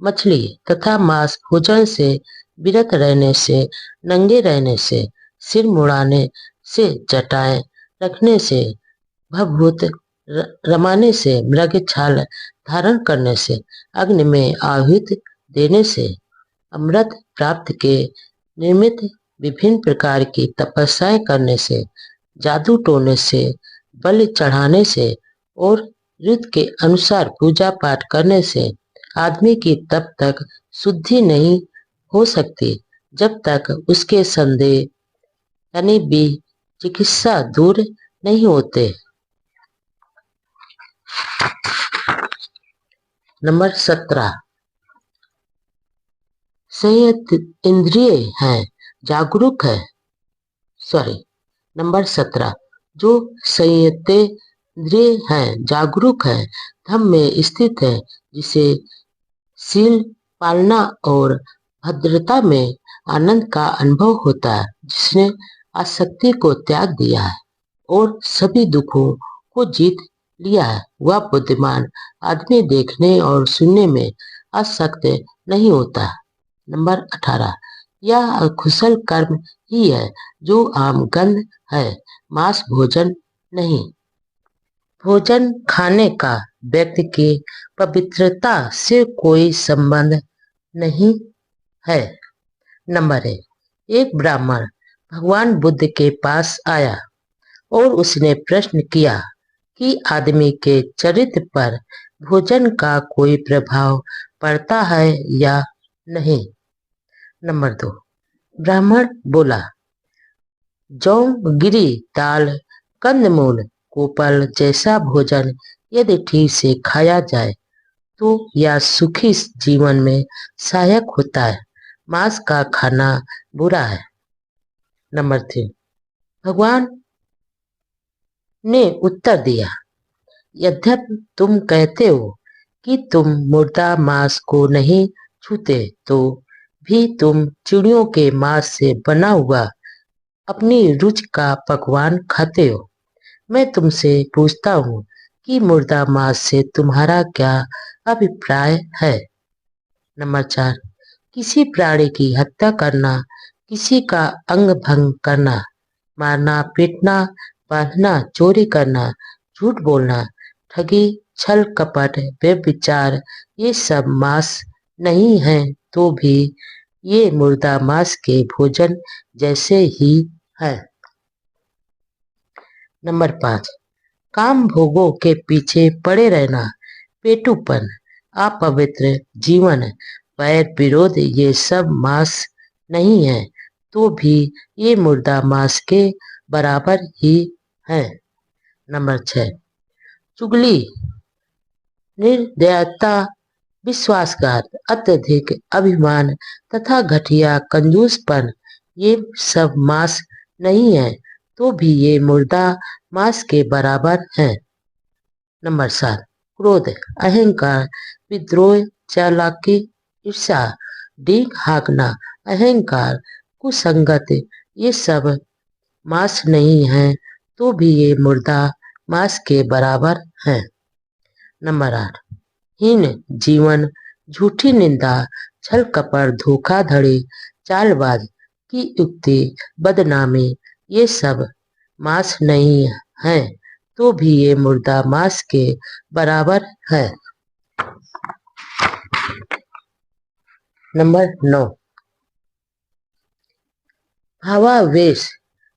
मछली तथा मांस भोजन से विरत रहने से, नंगे रहने से, सिर मुड़ाने से, जटाएं रखने से, भभूत रमाने से, मृग छाल धारण करने से, अग्नि में आहुति देने से, अमृत प्राप्त के निमित्त विभिन्न प्रकार की तपस्याएं करने से, जादू टोने से, बलि चढ़ाने से और ऋतु के अनुसार पूजा पाठ करने से आदमी की तब तक शुद्धि नहीं हो सकती जब तक उसके संदेह यानी भी चिकित्सा दूर नहीं होते। नंबर 17, संयत इंद्रिय है, जागरूक है। नंबर 17, जो संयत इंद्रिय है, जागरूक है, धम्म में स्थित है, जिसे शील पालना और भद्रता में आनंद का अनुभव होता है, जिसने आसक्ति को त्याग दिया है और सभी दुखों को जीत लिया है, वह बुद्धिमान आदमी देखने और सुनने में आसक्त नहीं होता। नंबर 18, यह अकुशल कर्म ही है जो आम गंध है, मांस भोजन नहीं। भोजन खाने का व्यक्ति की पवित्रता से कोई संबंध नहीं है। नंबर 1, एक ब्राह्मण भगवान बुद्ध के पास आया और उसने प्रश्न किया कि आदमी के चरित्र पर भोजन का कोई प्रभाव पड़ता है या नहीं। नंबर 2, ब्राह्मण बोला, जौ, गिरी, दाल, कंदमूल, कोपल जैसा भोजन यदि ठीक से खाया जाए तो यह सुखी जीवन में सहायक होता है। मांस का खाना बुरा है। नंबर 3, भगवान ने उत्तर दिया, यद्यपि तुम कहते हो कि तुम मुर्दा मांस को नहीं छूते, तो भी तुम चिड़ियों के मांस से बना हुआ अपनी रुचि का पकवान खाते हो। मैं तुमसे पूछता हूँ कि मुर्दा मांस से तुम्हारा क्या अभिप्राय है। नंबर 4, किसी प्राणी की हत्या करना, किसी का अंग भंग करना, मारना, पीटना, बांधना, चोरी करना, झूठ बोलना, ठगी, छल कपट, व्यभिचार, ये सब मांस नहीं है तो भी ये मुर्दा मांस के भोजन जैसे ही है। नंबर 5, काम भोगों के पीछे पड़े रहना, पेटूपन, अपवित्र जीवन, वैर विरोध, ये सब मांस नहीं है तो भी ये मुर्दा मांस के बराबर ही है। नंबर 6, चुगली, निर्दयता, विश्वासघात, अत्यधिक अभिमान तथा घटिया कंजूसपन, ये सब मांस नहीं है तो भी ये मुर्दा मांस के बराबर है। नंबर 7, क्रोध, अहंकार, विद्रोह, चालाकी, ईर्ष्या, डींग हाँकना, अहंकार, कुसंगत, ये सब मांस नहीं है तो भी ये मुर्दा मांस के बराबर है। नंबर 8, हीन जीवन, झूठी निंदा, छल कपट, धोखाधड़ी, चालबाज की युक्ति, बदनामी, ये सब मांस नहीं है तो भी ये मुर्दा मांस के बराबर है। नंबर 9, भावावेश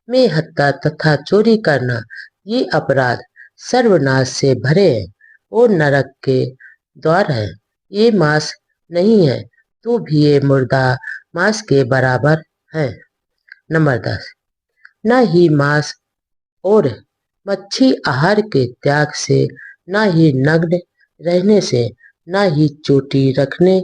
में हत्या तथा चोरी करना, ये अपराध सर्वनाश से भरे हैं और नरक के द्वार है। ये मांस नहीं है तो भी ये मुर्दा मांस के बराबर है। नंबर 10, न ही मांस और मच्छी आहार के त्याग से, न ही नग्न रहने से, न ही चोटी रखने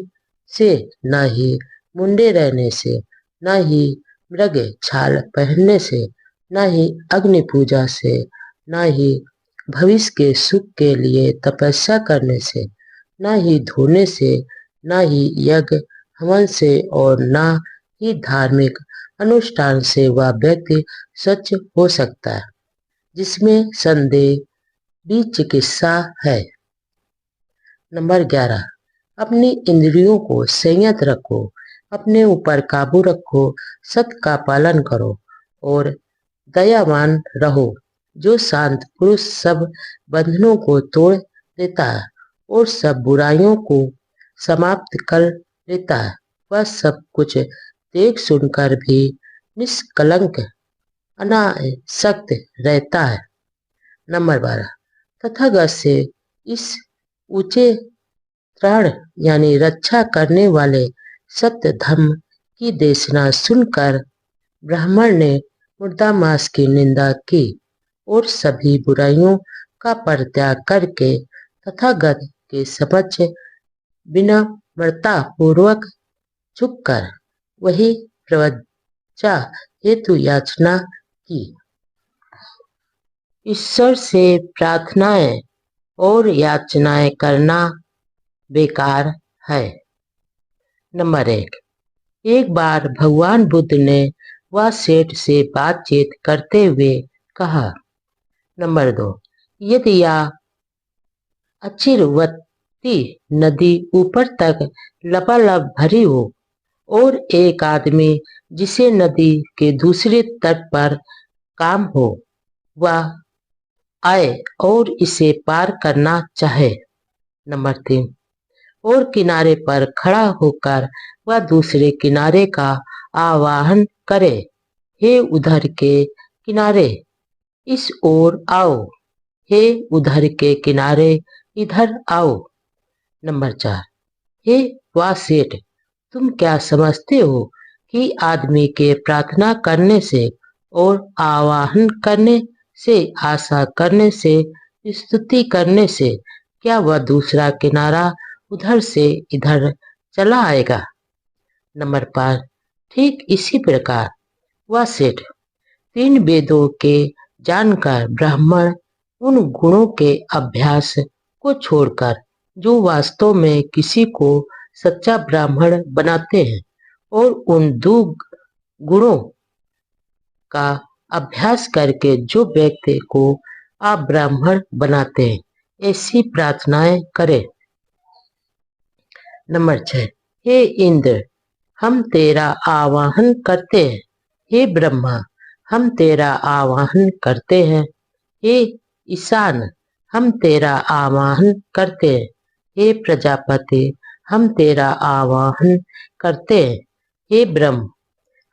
से, न ही मुंडे रहने से, न ही मृग छाल पहनने से, न ही अग्नि पूजा से, न ही भविष्य के सुख के लिए तपस्या करने से, न ही धोने से, न ही यज्ञ हवन से और न ही धार्मिक अनुष्ठान से वह व्यक्ति स्वच्छ हो सकता है, जिसमें संदेह भी चिकित्सा है। नंबर 11, अपनी इंद्रियों को संयत रखो, अपने ऊपर काबू रखो, सत्य का पालन करो और दयावान रहो। जो शांत पुरुष सब बंधनों को तोड़ देता है और सब बुराइयों को समाप्त कर लेता है, वह सब कुछ देख सुनकर भी निष्कलंक अनासक्त रहता है। नंबर 12, तथागत से इस ऊंचे त्राण यानी रक्षा करने वाले सत्य धर्म की देशना सुनकर ब्राह्मण ने मुर्दा मांस की निंदा की और सभी बुराइयों का परित्याग करके तथागत के समक्ष विनम्रता पूर्वक झुककर वही प्रवज्जा हेतु याचना की। ईश्वर से प्रार्थनाएं और याचनाएं करना बेकार है। नंबर 1, एक बार भगवान बुद्ध ने वह सेठ से बातचीत करते हुए कहा। नंबर 2, यदि यह अचिरवती नदी ऊपर तक लबालब भरी हो और एक आदमी जिसे नदी के दूसरे तट पर काम हो वह आए और इसे पार करना चाहे। नंबर 3, और किनारे पर खड़ा होकर वह दूसरे किनारे का आह्वान करे, हे उधर के किनारे इस ओर आओ, हे उधर के किनारे इधर आओ। नंबर 4, हे वाह सेठ, तुम क्या समझते हो कि आदमी के प्रार्थना करने से और आवाहन करने से, आशा करने से, स्तुति करने से क्या वह दूसरा किनारा उधर से इधर चला आएगा? नंबर 5, ठीक इसी प्रकार वह सेठ, 3 वेदों के जानकर ब्राह्मण उन गुणों के अभ्यास को छोड़कर जो वास्तव में किसी को सच्चा ब्राह्मण बनाते हैं और उन 2 गुणों का अभ्यास करके जो व्यक्ति को आप ब्राह्मण बनाते हैं, ऐसी प्रार्थनाएं करें। नंबर 6, हे इंद्र, हम तेरा आवाहन करते हैं, हे ब्रह्मा, हम तेरा आवाहन करते हैं, हे ईशान, हम तेरा आवाहन करते हैं, हे प्रजापति, हम तेरा आवाहन करते हैं, हे ब्रह्म,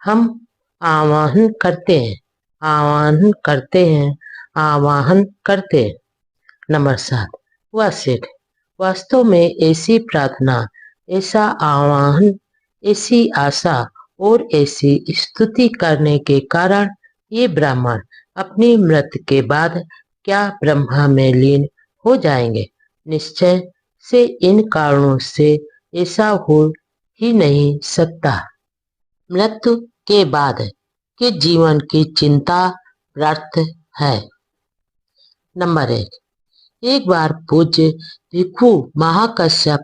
हम आवाहन करते हैं, आवाहन करते हैं, आवाहन करते हैं। नंबर 7, वह सेठ, वास्तव में ऐसी प्रार्थना, ऐसा आवाहन, ऐसी आशा और ऐसी स्तुति करने के कारण ये ब्राह्मण अपनी मृत्यु के बाद क्या ब्रह्मा में लीन हो जाएंगे? निश्चय से इन कारणों से ऐसा हो ही नहीं सकता। मृत्यु के बाद के जीवन की चिंता व्यर्थ है। नंबर 1, एक बार पूज्य भिक्षु महाकश्यप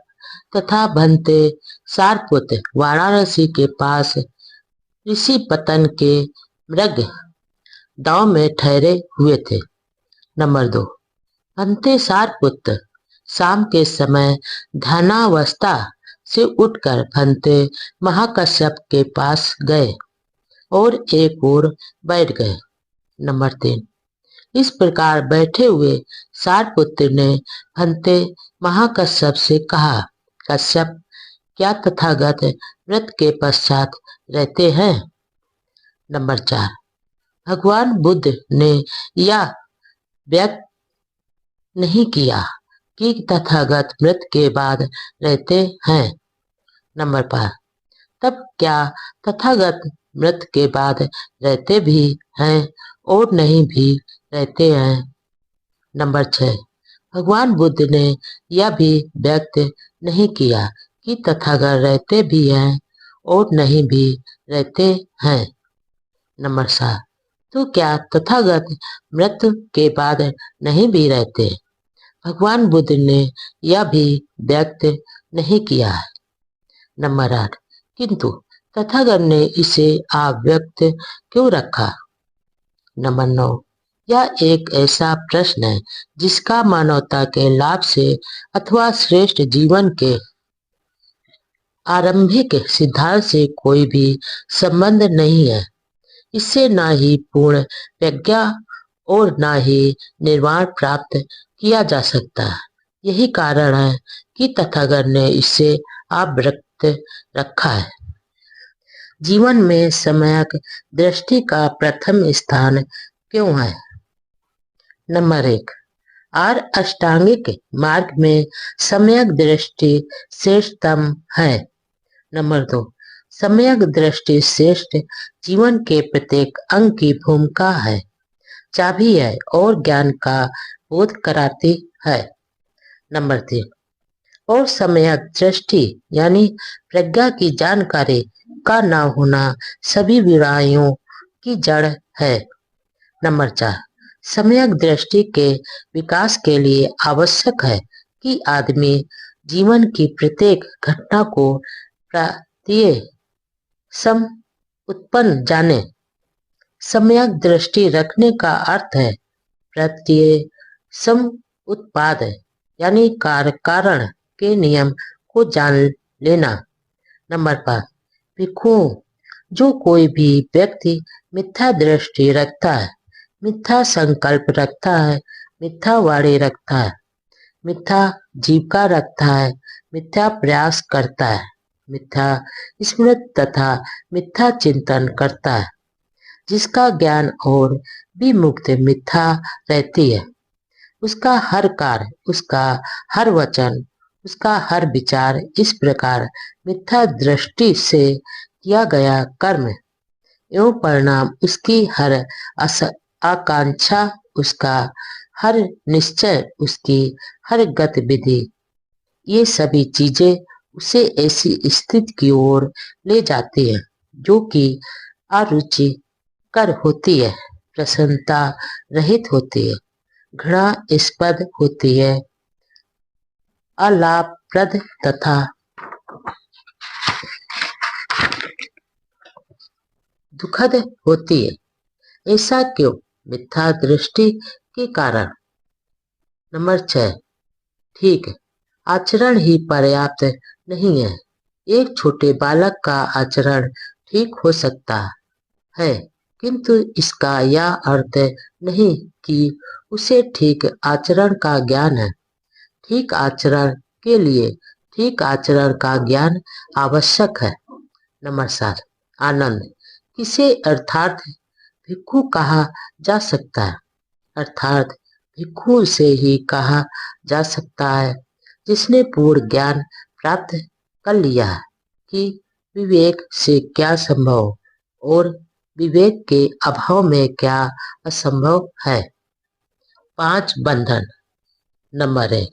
तथा भंते सारपुत्र वाराणसी के पास ऋषि पतन के मृग दांव में ठहरे हुए थे। नंबर 2, भंते सारपुत्र शाम के समय ध्यानावस्था से उठकर भंते महाकश्यप के पास गए और एक ओर बैठ गए। नंबर 3, इस प्रकार बैठे हुए सारपुत्र ने भंते महाकश्यप से कहा, कश्यप, क्या तथागत मृत्यु के पश्चात रहते हैं? नंबर 4, भगवान बुद्ध ने यह व्यक्त नहीं किया कि तथागत मृत्यु के बाद रहते हैं। नंबर 5, तब क्या तथागत मृत्यु के बाद रहते भी हैं और नहीं भी रहते हैं? नंबर 6, भगवान बुद्ध ने यह भी व्यक्त नहीं किया कि तथागत रहते भी हैं और नहीं भी रहते हैं। नंबर 7, तो क्या तथागत मृत्यु के बाद नहीं भी रहते? भगवान बुद्ध ने यह भी व्यक्त नहीं किया है। नंबर 8, किंतु तथागत ने इसे अव्यक्त क्यों रखा? नंबर 9, यह एक ऐसा प्रश्न है जिसका मानवता के लाभ से अथवा श्रेष्ठ जीवन के आरंभिक सिद्धांत से कोई भी संबंध नहीं है। इससे न ही पूर्ण प्रज्ञा और न ही निर्वाण प्राप्त किया जा सकता। यही कारण है कि तथागत ने इसे अव्यक्त रखा है। जीवन में सम्यक दृष्टि का प्रथम स्थान क्यों है? नंबर 1, आर अष्टांगिक मार्ग में सम्यक दृष्टि श्रेष्ठतम है। नंबर 2, सम्यक दृष्टि श्रेष्ठ जीवन के प्रत्येक अंग की भूमिका है, चाबी है और ज्ञान का बोध कराती है। नंबर 3, और सम्यक दृष्टि यानी प्रज्ञा की जानकारी का न होना सभी बुराइयों की जड़ है। नंबर 4, सम्यक दृष्टि के विकास के लिए आवश्यक है कि आदमी जीवन की प्रत्येक घटना को सम उत्पन्न जाने। सम्यक दृष्टि रखने का अर्थ है प्रत्यय सम उत्पाद यानी कार्य कारण के नियम को जान लेना। नंबर 5, भिक्षुओं, जो कोई भी व्यक्ति मिथ्या दृष्टि रखता है, मिथ्या संकल्प रखता है, मिथ्या वाणी रखता है, मिथ्या जीविका रखता है, मिथ्या प्रयास करता है, मिथ्या स्मृति तथा मिथ्या चिंतन करता है, जिसका ज्ञान और भी मुक्ति मिथ्या रहती है, उसका हर कार्य, उसका हर वचन, उसका हर विचार इस प्रकार मिथ्या दृष्टि से किया गया कर्म एवं परिणाम, उसकी हर आकांक्षा, उसका हर निश्चय, उसकी हर गतिविधि, ये सभी चीजें उसे ऐसी स्थिति की ओर ले जाती है जो कि अरुचिकर होती है, प्रसन्नता रहित होती है, घृणास्पद होती है, अलाभप्रद तथा दुखद होती है। ऐसा क्यों? मिथ्या दृष्टि के कारण। नंबर 6, ठीक, आचरण ही पर्याप्त नहीं है। एक छोटे बालक का आचरण ठीक हो सकता है, किंतु इसका यह अर्थ नहीं कि उसे ठीक आचरण का ज्ञान है। ठीक आचरण के लिए ठीक आचरण का ज्ञान आवश्यक है। नंबर 7, आनंद किसे अर्थात भिक्षु कहा जा सकता है? अर्थात भिक्षु से ही कहा जा सकता है जिसने पूर्ण ज्ञान प्राप्त कर लिया है कि विवेक से क्या संभव और विवेक के अभाव में क्या असंभव है। 5 बंधन। नंबर 1,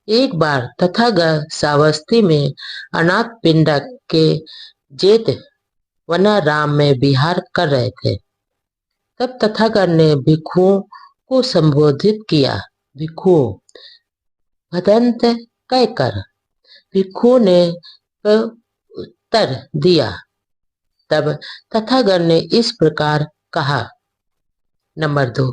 एक बार तथागत सावस्ती में अनाथ पिंडक के जेठ वनाराम में विहार कर रहे थे। तब तथागत ने भिक्षुओं को संबोधित किया। भिक्षुओं, भदंत कहकर भिक्षुओं ने उत्तर दिया। तब तथागत ने इस प्रकार कहा। नंबर 2,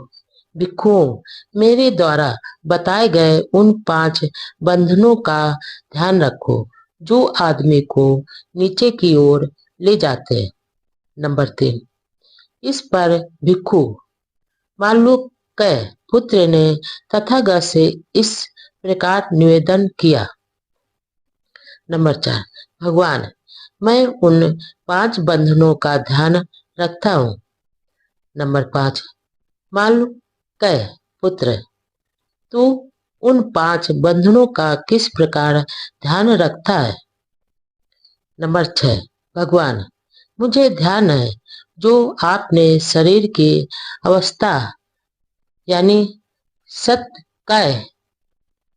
भिक्षुओं, मेरे द्वारा बताए गए उन 5 बंधनों का ध्यान रखो जो आदमी को नीचे की ओर ले जाते हैं। नंबर 3, इस पर भिक्षु मालूक्य पुत्र ने तथागत से इस प्रकार निवेदन किया। नंबर 4, भगवान, मैं उन 5 बंधनों का ध्यान रखता हूँ। नंबर 5, मालूक्य पुत्र, तू उन 5 बंधनों का किस प्रकार ध्यान रखता है? नंबर 6, भगवान, मुझे ध्यान है जो आपने शरीर की अवस्था यानी सत्काय,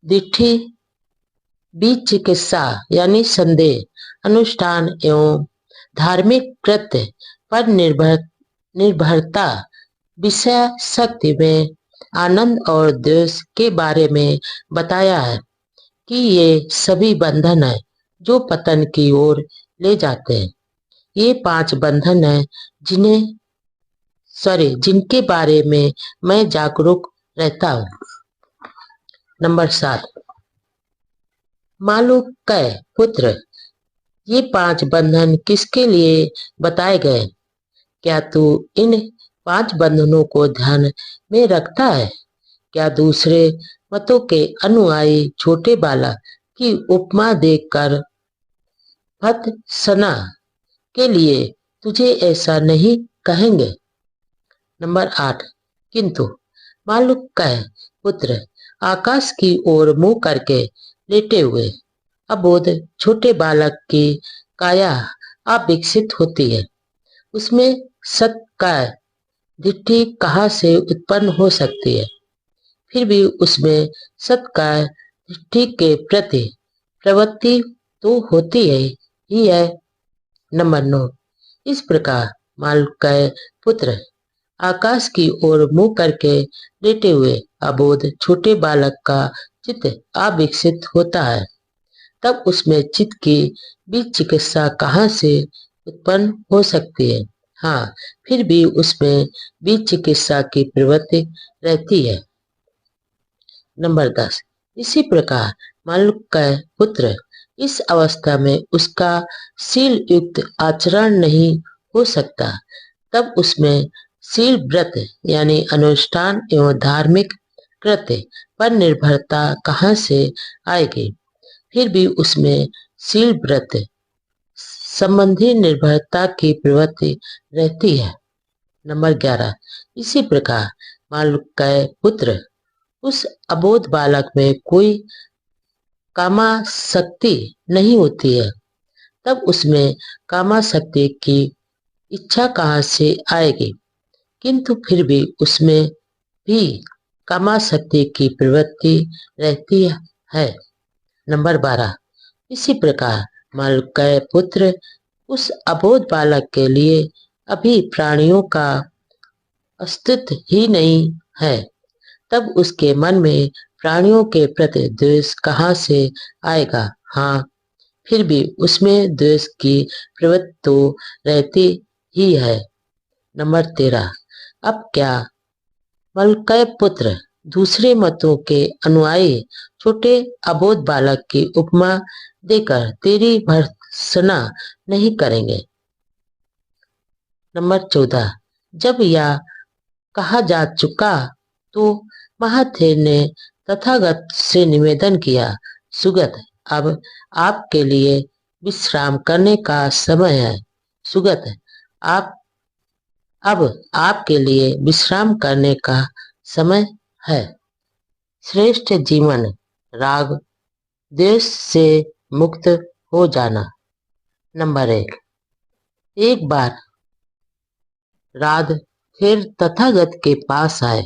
दिट्ठी, बीज चिकित्सा यानी संदेह, अनुष्ठान एवं धार्मिक कृत्य पर निर्भरता, विषय शक्ति में आनंद और द्वेष के बारे में बताया है कि ये सभी बंधन है जो पतन की ओर ले जाते हैं। ये 5 बंधन है जिनके बारे में मैं जागरूक रहता हूँ। नंबर 7, मालूक्य पुत्र, ये 5 बंधन किसके लिए बताए गए? क्या तू इन 5 बंधनों को ध्यान में रखता है? क्या दूसरे मतों के अनुयायी छोटे बालक की उपमा देकर भत्सना के लिए तुझे ऐसा नहीं कहेंगे? नंबर 8, किंतु मालूक्य पुत्र, आकाश की ओर मुंह करके लेटे हुए अबोध छोटे बालक की काया अविकसित होती है। उसमें सत्काय दिट्ठी कहाँ से उत्पन्न हो सकती है? फिर भी उसमें सत्काय दिट्ठी के प्रति प्रवृत्ति तो होती ही है। नंबर 9, इस प्रकार मालूक्य पुत्र, आकाश की ओर मुंह करके लेटे हुए अबोध छोटे बालक का चित्त अविकसित होता है। तब उसमें चित्त की बीज चिकित्सा कहाँ से उत्पन्न हो सकती है? हाँ, फिर भी उसमें बीज चिकित्सा की प्रवृत्ति रहती है। नंबर 10, इसी प्रकार मालूक्य पुत्र, इस अवस्था में उसका शील युक्त आचरण नहीं हो सकता। तब उसमें शील व्रत यानी अनुष्ठान एवं धार्मिक कृत्य पर निर्भरता कहाँ से आएगी। फिर भी उसमें शील व्रत संबंधी निर्भरता की प्रवृत्ति रहती है। नंबर 11। इसी प्रकार मालूकय पुत्र उस अबोध बालक में कोई कामासक्ति नहीं होती है। तब उसमें कामासक्ति की इच्छा कहाँ से आएगी। किंतु फिर भी उसमें भी कामासक्ति की प्रवृत्ति रहती है। नंबर 12। इसी प्रकार मालूकय पुत्र उस अबोध बालक के लिए अभी प्राणियों का अस्तित्व ही नहीं है। तब उसके मन में प्राणियों के प्रति द्वेष कहाँ से आएगा। हाँ, फिर भी उसमें द्वेष की प्रवृत्ति तो रहती ही है। नंबर 13। अब क्या मालूकय पुत्र दूसरे मतों के अनुयायी छोटे अबोध बालक की उपमा देकर तेरी भर्त्सना नहीं करेंगे। नंबर 14। जब यह कहा जा चुका तो महाथेर ने तथागत से निवेदन किया, सुगत, अब आपके लिए विश्राम करने का समय है। सुगत, अब आपके लिए विश्राम करने का समय है। श्रेष्ठ जीवन राग द्वेष से मुक्त हो जाना। नंबर 1। एक बार राध फिर तथागत के पास आए।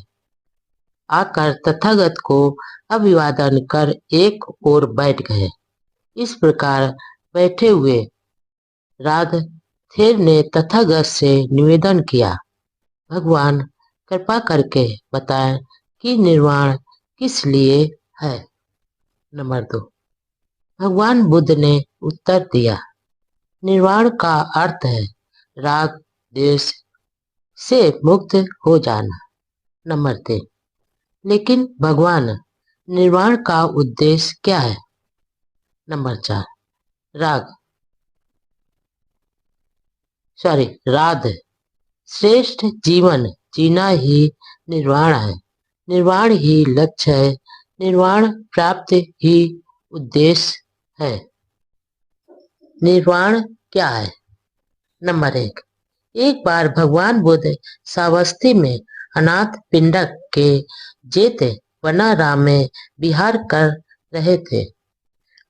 आकर तथागत को अभिवादन कर एक ओर बैठ गए। इस प्रकार बैठे हुए राधेर ने तथागत से निवेदन किया, भगवान कृपा करके बताएं कि निर्वाण किस लिए है। नंबर 2। भगवान बुद्ध ने उत्तर दिया, निर्वाण का अर्थ है राग द्वेष से मुक्त हो जाना। नंबर 3। लेकिन भगवान निर्वाण का उद्देश्य क्या है। नंबर 4। राध श्रेष्ठ जीवन जीना ही निर्वाण है। निर्वाण ही लक्ष्य है। निर्वाण प्राप्त ही उद्देश्य है। निर्वाण क्या है। नंबर 1। एक बार भगवान बुद्ध सावस्ती में अनाथ पिंडक के जेत वनाराम में विहार कर रहे थे।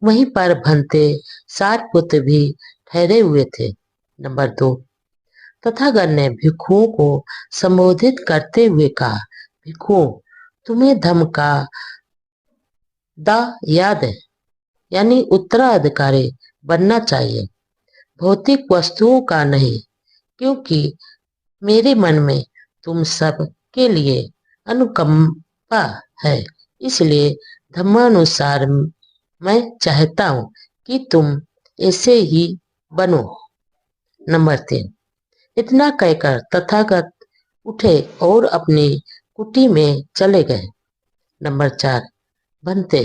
वहीं पर भंते सारपुत्र भी ठहरे हुए थे। नंबर 2। तथागत ने भिक्षुओं को संबोधित करते हुए कहा, भिक्षुओं, तुम्हें धम्म का दायाद यानी उत्तराधिकारी बनना चाहिए, भौतिक वस्तुओं का नहीं, क्योंकि मेरे मन में तुम सब के लिए अनुकंपा है। इसलिए धर्मानुसार मैं चाहता हूं कि तुम ऐसे ही बनो। नंबर 3। इतना कहकर तथागत उठे और अपनी कुटी में चले गए। नंबर 4। भंते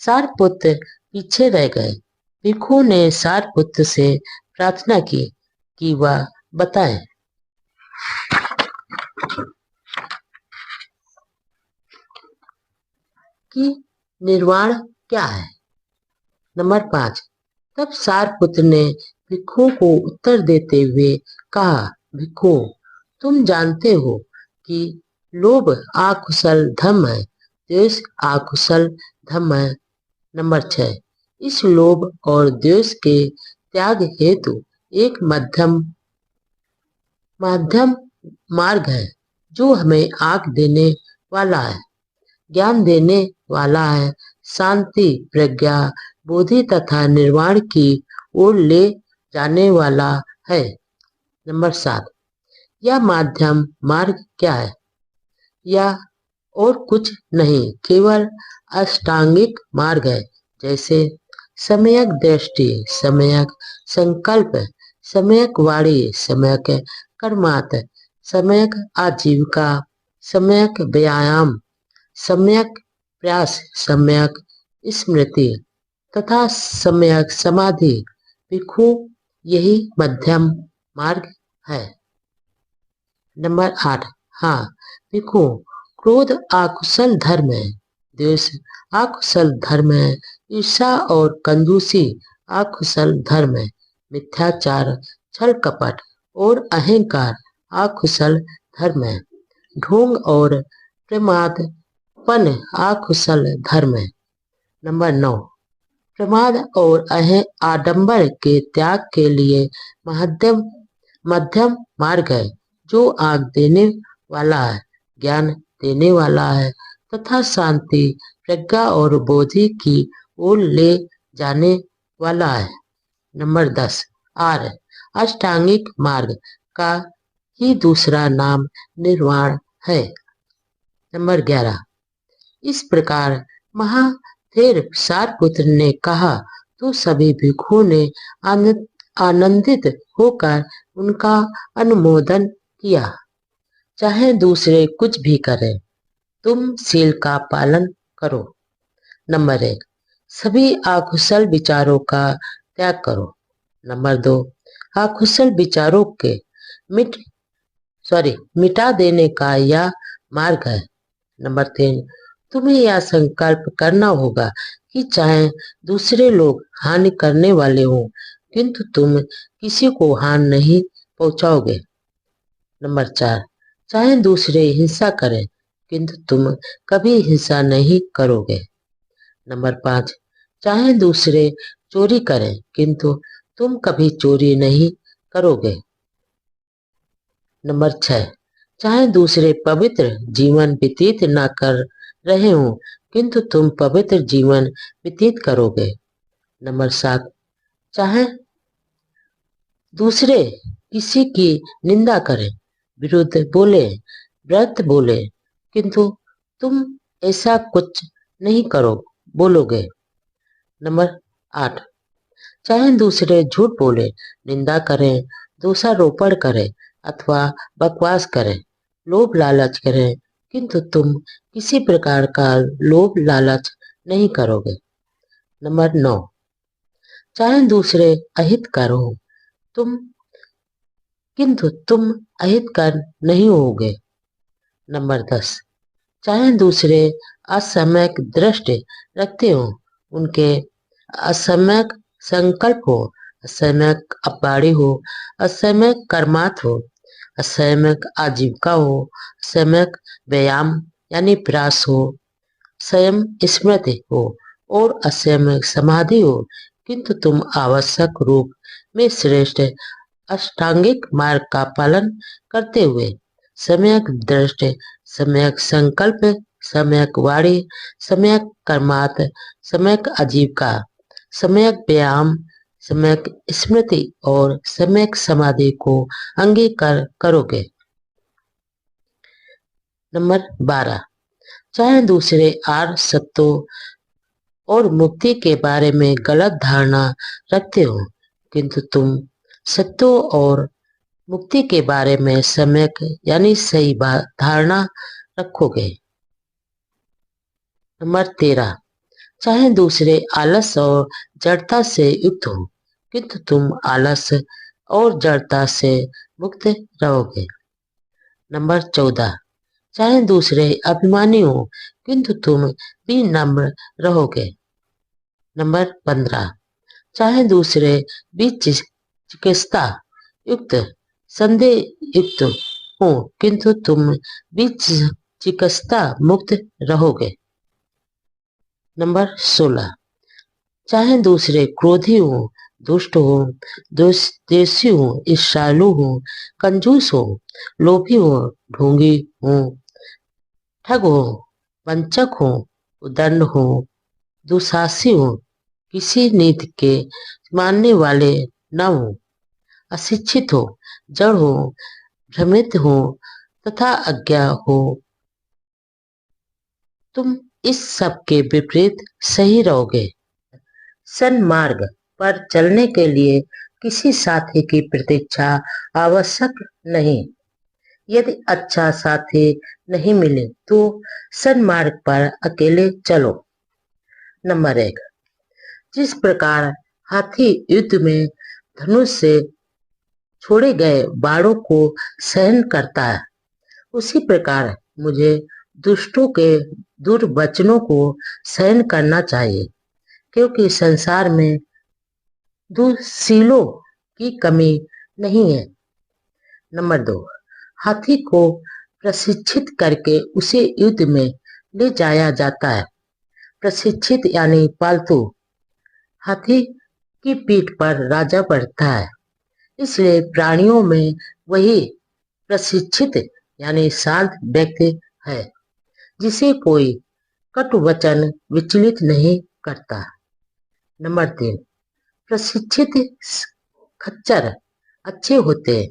सारपुत्र पीछे रह गए। भिक्षु ने सारपुत्र से प्रार्थना की कि वह बताएं कि निर्वाण क्या है। नंबर 5। तब सारपुत्र ने भिक्षु को उत्तर देते हुए कहा, भिक्षु, तुम जानते हो कि लोभ आकुशल धम्म है, द्वेष आकुशल धम्म है। नंबर 6। इस लोभ और द्वेष के त्याग हेतु एक मध्यम मार्ग है जो हमें आंख देने वाला है, ज्ञान देने वाला है, शांति, प्रज्ञा, बोधि तथा निर्वाण की ओर ले जाने वाला है। नंबर 7। यह माध्यम मार्ग क्या है। यह और कुछ नहीं, केवल अष्टांगिक मार्ग है, जैसे सम्यक दृष्टि, सम्यक संकल्प, सम्यक वाणी, सम्यक कर्मात, सम्यक आजीविका, सम्यक व्यायाम, सम्यक प्रयास, सम्यक स्मृति, तथा सम्यक समाधि भिक्षु यही मध्यम मार्ग है। नंबर 8। हाँ भिक्षु, क्रोध अकुशल धर्म है, द्वेष अकुशल धर्म है, ईर्ष्या और कंजूसी अकुशल धर्म है, मिथ्याचार, छल कपट और अहंकार अकुशल धर्म है, ढोंग और प्रमादपन अकुशल धर्म है। नंबर 9। प्रमाद और आडंबर के त्याग के लिए मध्यम मार्ग है, जो आग देने वाला है, ज्ञान देने वाला है तथा शांति, प्रज्ञा और बोधि की ओर ले जाने वाला है। नंबर 10। आर अष्टांगिक मार्ग का ही दूसरा नाम निर्वाण है। नंबर 11। इस प्रकार महाथेर सारपुत्र ने कहा तो सभी भिक्षुओं ने आनंदित होकर उनका अनुमोदन किया। चाहे दूसरे कुछ भी करें, तुम शील का पालन करो। नंबर 1। सभी अकुशल विचारों का त्याग करो। नंबर 2। अकुशल विचारों के मिटा देने का यह मार्ग है। नंबर 3। तुम्हें यह संकल्प करना होगा कि चाहे दूसरे लोग हानि करने वाले हों, किंतु तुम किसी को हानि नहीं पहुंचाओगे। नंबर 4। चाहे दूसरे हिंसा करें, किंतु तुम कभी हिंसा नहीं करोगे। नंबर 5। चाहे दूसरे चोरी करें, किंतु तुम कभी चोरी नहीं करोगे। नंबर 6। चाहे दूसरे पवित्र जीवन व्यतीत न कर रहे हों, किंतु तुम पवित्र जीवन व्यतीत करोगे। नंबर 7। चाहे दूसरे किसी की निंदा करें, विरुद्ध बोले, व्रत बोले, किंतु तुम ऐसा कुछ नहीं बोलोगे। नंबर 8। चाहे दूसरे झूठ बोले, निंदा करें, दोषारोपण करें अथवा बकवास करें, लोभ लालच करें, किंतु तुम किसी प्रकार का लोभ लालच नहीं करोगे। नंबर 9। चाहे दूसरे अहितकर हो, किंतु तुम अहितकर नहीं होगे। नंबर 10। चाहे दूसरे असम्यक दृष्टि रखते हो, उनके असम्यक संकल्प हो, असम्यक अपवाड़ी हो, असम्यक कर्मात हो, असम्यक आजीविका हो, असम्यक व्यायाम यानी प्रयास हो, स्वयं स्मृति हो और असम्यक समाधि हो, किंतु तुम आवश्यक रूप में श्रेष्ठ अष्टांगिक मार्ग का पालन करते हुए सम्यक दृष्टि, सम्यक संकल्प, सम्यक वाणी, सम्यक कर्मात, सम्यक आजीविका, सम्यक व्यायाम, सम्यक स्मृति और सम्यक समाधि को अंगीकार करोगे। नंबर 12। चाहे दूसरे आर्य सत्यों और मुक्ति के बारे में गलत धारणा रखते हो, किंतु तुम सत्यों और मुक्ति के बारे में सम्यक यानी सही धारणा रखोगे। नंबर 13। चाहे दूसरे आलस और जड़ता से युक्त हो, किंतु तुम आलस और जड़ता से मुक्त रहोगे। नंबर 14। चाहे दूसरे अभिमानी हो, किंतु तुम भी नम्र रहोगे। नंबर 15। चाहे दूसरे भी चिकित्सा युक्त, संदेह युक्त हो, किंतु तुम भी चिकित्सा मुक्त रहोगे। नंबर 16। चाहे दूसरे क्रोधी हो, दुष्ट हो, द्वेषी हो, ईर्ष्यालु हो, कंजूस हो, लोभी हो, ढोंगी हो, ठग हो, वंचक हो, उदंड हो, दुशासी हो, किसी नीति के मानने वाले न हो, अशिक्षित हो, जड़ हो, भ्रमित हो तथा अज्ञा हो, तुम इस सब के विपरीत सही रहोगे। सन्मार्ग पर चलने के लिए किसी साथी की प्रतीक्षा आवश्यक नहीं। यदि अच्छा साथी नहीं मिले तो सन्मार्ग पर अकेले चलो। नंबर 1। जिस प्रकार हाथी युद्ध में धनुष से छोड़े गए बाणों को सहन करता है, उसी प्रकार मुझे दुष्टों के दुर्वचनों को सहन करना चाहिए, क्योंकि संसार में दुशीलों की कमी नहीं है। नंबर 2, हाथी को प्रशिक्षित करके उसे युद्ध में ले जाया जाता है। प्रशिक्षित यानी पालतू। हाथी की पीठ पर राजा बैठता है, इसलिए प्राणियों में वही प्रशिक्षित यानी शांत व्यक्ति है, जिसे कोई कटु वचन विचलित नहीं करता। नंबर 3, प्रशिक्षित खच्चर अच्छे होते हैं।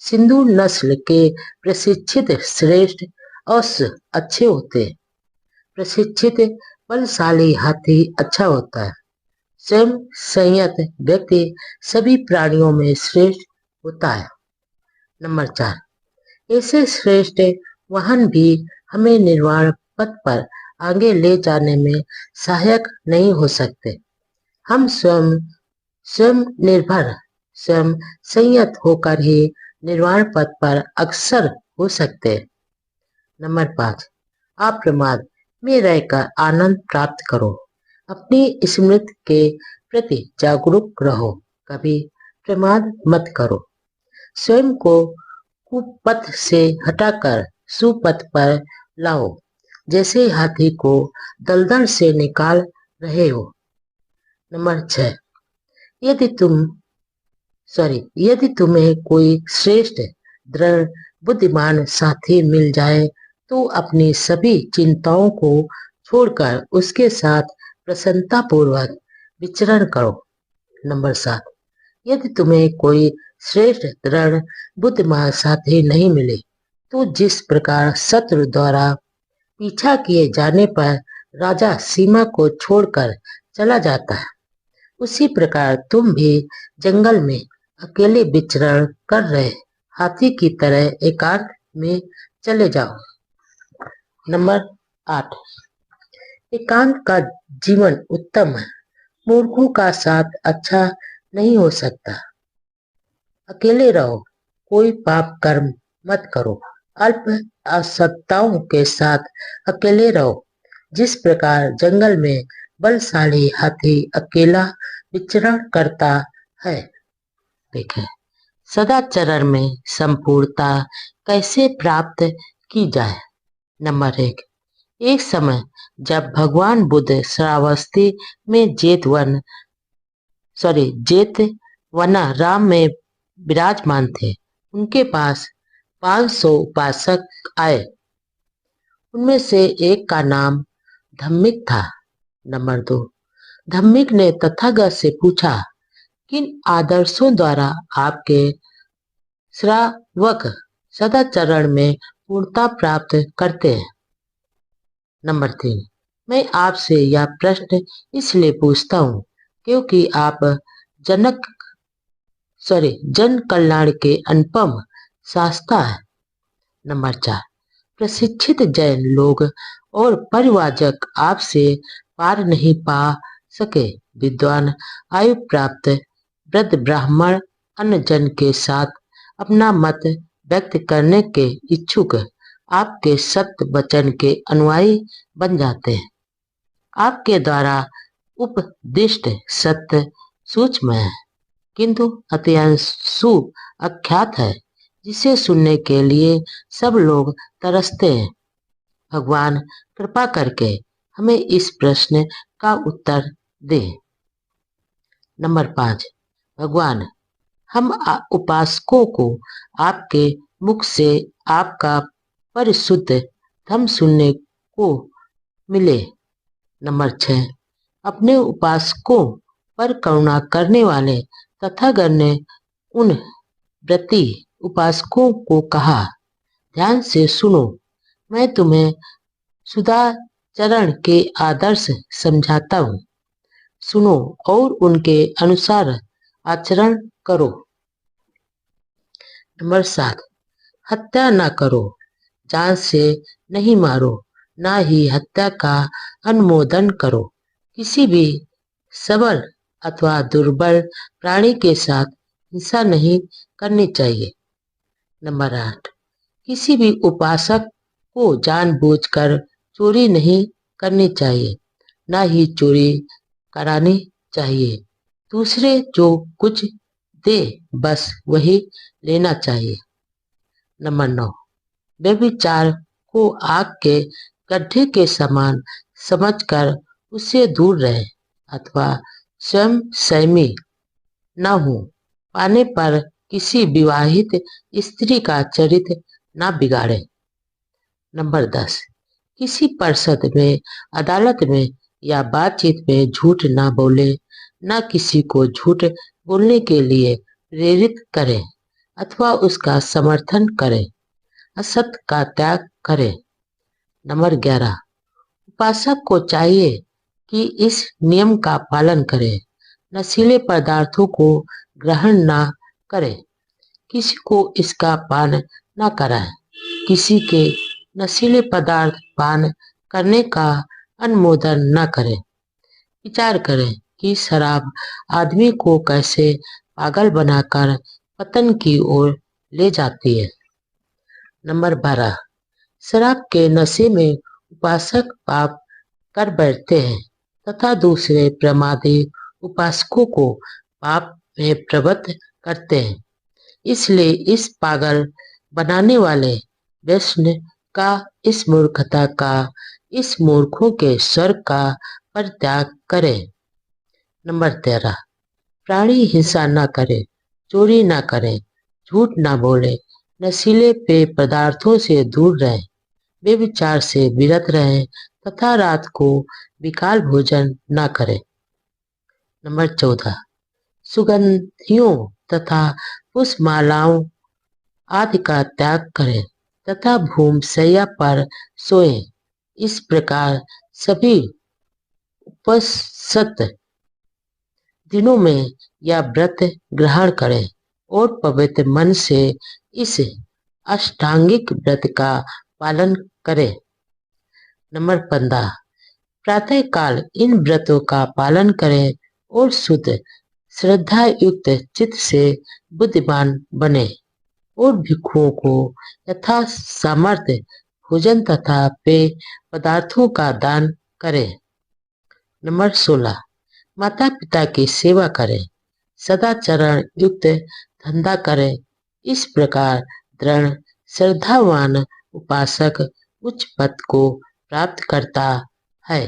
सिंधु नस्ल के प्रशिक्षित श्रेष्ठ अश्व अच्छे होते हैं। प्रशिक्षित बलशाली हाथी अच्छा होता है। स्वयं संयत व्यक्ति सभी प्राणियों में श्रेष्ठ होता है। नंबर 4, ऐसे श्रेष्ठ वाहन भी हमें निर्वाण पथ पर आगे ले जाने में सहायक नहीं हो सकते। हम स्वयं निर्भर, स्वयं संयत होकर ही निर्वाण पथ पर अग्रसर हो सकते हैं। नंबर 5, अप्रमाद में रहकर आनंद प्राप्त करो। अपनी स्मृति के प्रति जागरूक रहो, कभी प्रमाद मत करो। स्वयं को कुपथ से हटाकर सुपथ पर लाओ, जैसे हाथी को दलदल से निकाल रहे हो। नंबर 6, यदि तुम्हें कोई श्रेष्ठ दृढ़ बुद्धिमान साथी मिल जाए तो अपनी सभी चिंताओं को छोड़कर उसके साथ प्रसन्नता पूर्वक विचरण करो। नंबर 7, यदि तुम्हें कोई श्रेष्ठ दृढ़ बुद्धिमान साथी नहीं मिले तो जिस प्रकार शत्रु द्वारा पीछा किए जाने पर राजा सीमा को छोड़कर चला जाता है, उसी प्रकार तुम भी जंगल में अकेले विचरण कर रहे हाथी की तरह एकांत में चले जाओ। नंबर 8, एकांत का जीवन उत्तम है। मूर्खों का साथ अच्छा नहीं हो सकता। अकेले रहो, कोई पाप कर्म मत करो। अल्प असत्ताओं के साथ अकेले रहो। जिस प्रकार जंगल में बलशाली हाथी अकेला विचरण करता है। देखें, सदाचरण में संपूर्णता कैसे प्राप्त की जाए। नंबर 1, एक समय जब भगवान बुद्ध श्रावस्ती में जेतवनाराम में विराजमान थे, उनके पास 500 उपासक आए। उनमें से एक का नाम धम्मिक था। नंबर 2, धम्मिक ने तथागत से पूछा, किन आदर्शों द्वारा आपके श्रावक सदाचरण में पूर्णता प्राप्त करते हैं। नंबर 3, मैं आपसे यह प्रश्न इसलिए पूछता हूँ क्योंकि आप जन कल्याण के अनुपम शास्ता है। नंबर 4, प्रशिक्षित जैन लोग और परिवाजक आपसे पार नहीं पा सके। विद्वान आयु प्राप्त वृद्ध ब्राह्मण अन्य जन के साथ अपना मत व्यक्त करने के इच्छुक आपके सत्य वचन के अनुयायी बन जाते हैं। आपके द्वारा उपदिष्ट सत्य सूक्ष्म है, किंतु अत्यंत अख्यात है, जिसे सुनने के लिए सब लोग तरसते हैं। भगवान कृपा करके हमें इस प्रश्न का उत्तर दे। नंबर 5, भगवान, हम उपासकों को आपके मुख से आपका परिशुद्ध धम्म सुनने को मिले। नंबर 6, अपने उपासकों पर करुणा करने वाले तथागत ने उन व्रती उपासकों को कहा, ध्यान से सुनो, मैं तुम्हें सदाचरण के आदर्श समझाता हूँ। सुनो और उनके अनुसार आचरण करो। नंबर 7, हत्या न करो, जान से नहीं मारो, ना ही हत्या का अनुमोदन करो। किसी भी सबल अथवा दुर्बल प्राणी के साथ हिंसा नहीं करनी चाहिए। नंबर 8, किसी भी उपासक को जानबूझकर चोरी नहीं करनी चाहिए, ना ही चोरी करानी चाहिए। दूसरे जो कुछ दे बस वही लेना चाहिए। नंबर 9, व्यभिचार को आग के गड्ढे के समान समझकर उससे दूर रहे अथवा स्वयं संयमी न हो। पाने पर किसी विवाहित स्त्री का चरित्र न बिगाड़े। नंबर 10, किसी परिषद में, अदालत में या बातचीत में झूठ ना बोले, न किसी को झूठ बोलने के लिए प्रेरित करें अथवा उसका समर्थन करें। असत्य का त्याग करें। नंबर 11, उपासक को चाहिए कि इस नियम का पालन करे। नशीले पदार्थों को ग्रहण ना करे, किसी को इसका पान ना कराए, किसी के नशीले पदार्थ पान करने का अनुमोदन न करें। विचार करें कि शराब आदमी को कैसे पागल बनाकर पतन की ओर ले जाती है। नंबर 12, शराब के नशे में उपासक पाप कर बैठते हैं तथा दूसरे प्रमादी उपासकों को पाप में प्रवृत्त करते हैं। इसलिए इस पागल बनाने वाले व्यसन का, इस मूर्खता का, इस मूर्खों के स्वर्ग का परित्याग करें। नंबर 13, प्राणी हिंसा न करे, चोरी न करे, झूठ न बोले, नशीले पेय पदार्थों से दूर रहें, व्यभिचार से विरत रहें तथा रात को विकाल भोजन न करें। नंबर 14, सुगंधियों तथा पुष्पमालाओं आदि का त्याग करें तथा भूमशैया पर सोएं। इस प्रकार सभी उपसत दिनों में यह व्रत ग्रहण करें और पवित्र मन से इस अष्टांगिक व्रत का पालन करें। नंबर 15, प्रातः काल इन व्रतों का पालन करें और शुद्ध श्रद्धा युक्त चित्त से बुद्धिमान बने और भिक्षुओं को यथा सामर्थ्य भोजन तथा पेय पदार्थों का दान करें। नंबर 16, माता पिता की सेवा करें, सदाचरण युक्त धंधा करें। इस प्रकार दृढ़ श्रद्धावान उपासक उच्च पद को प्राप्त करता है।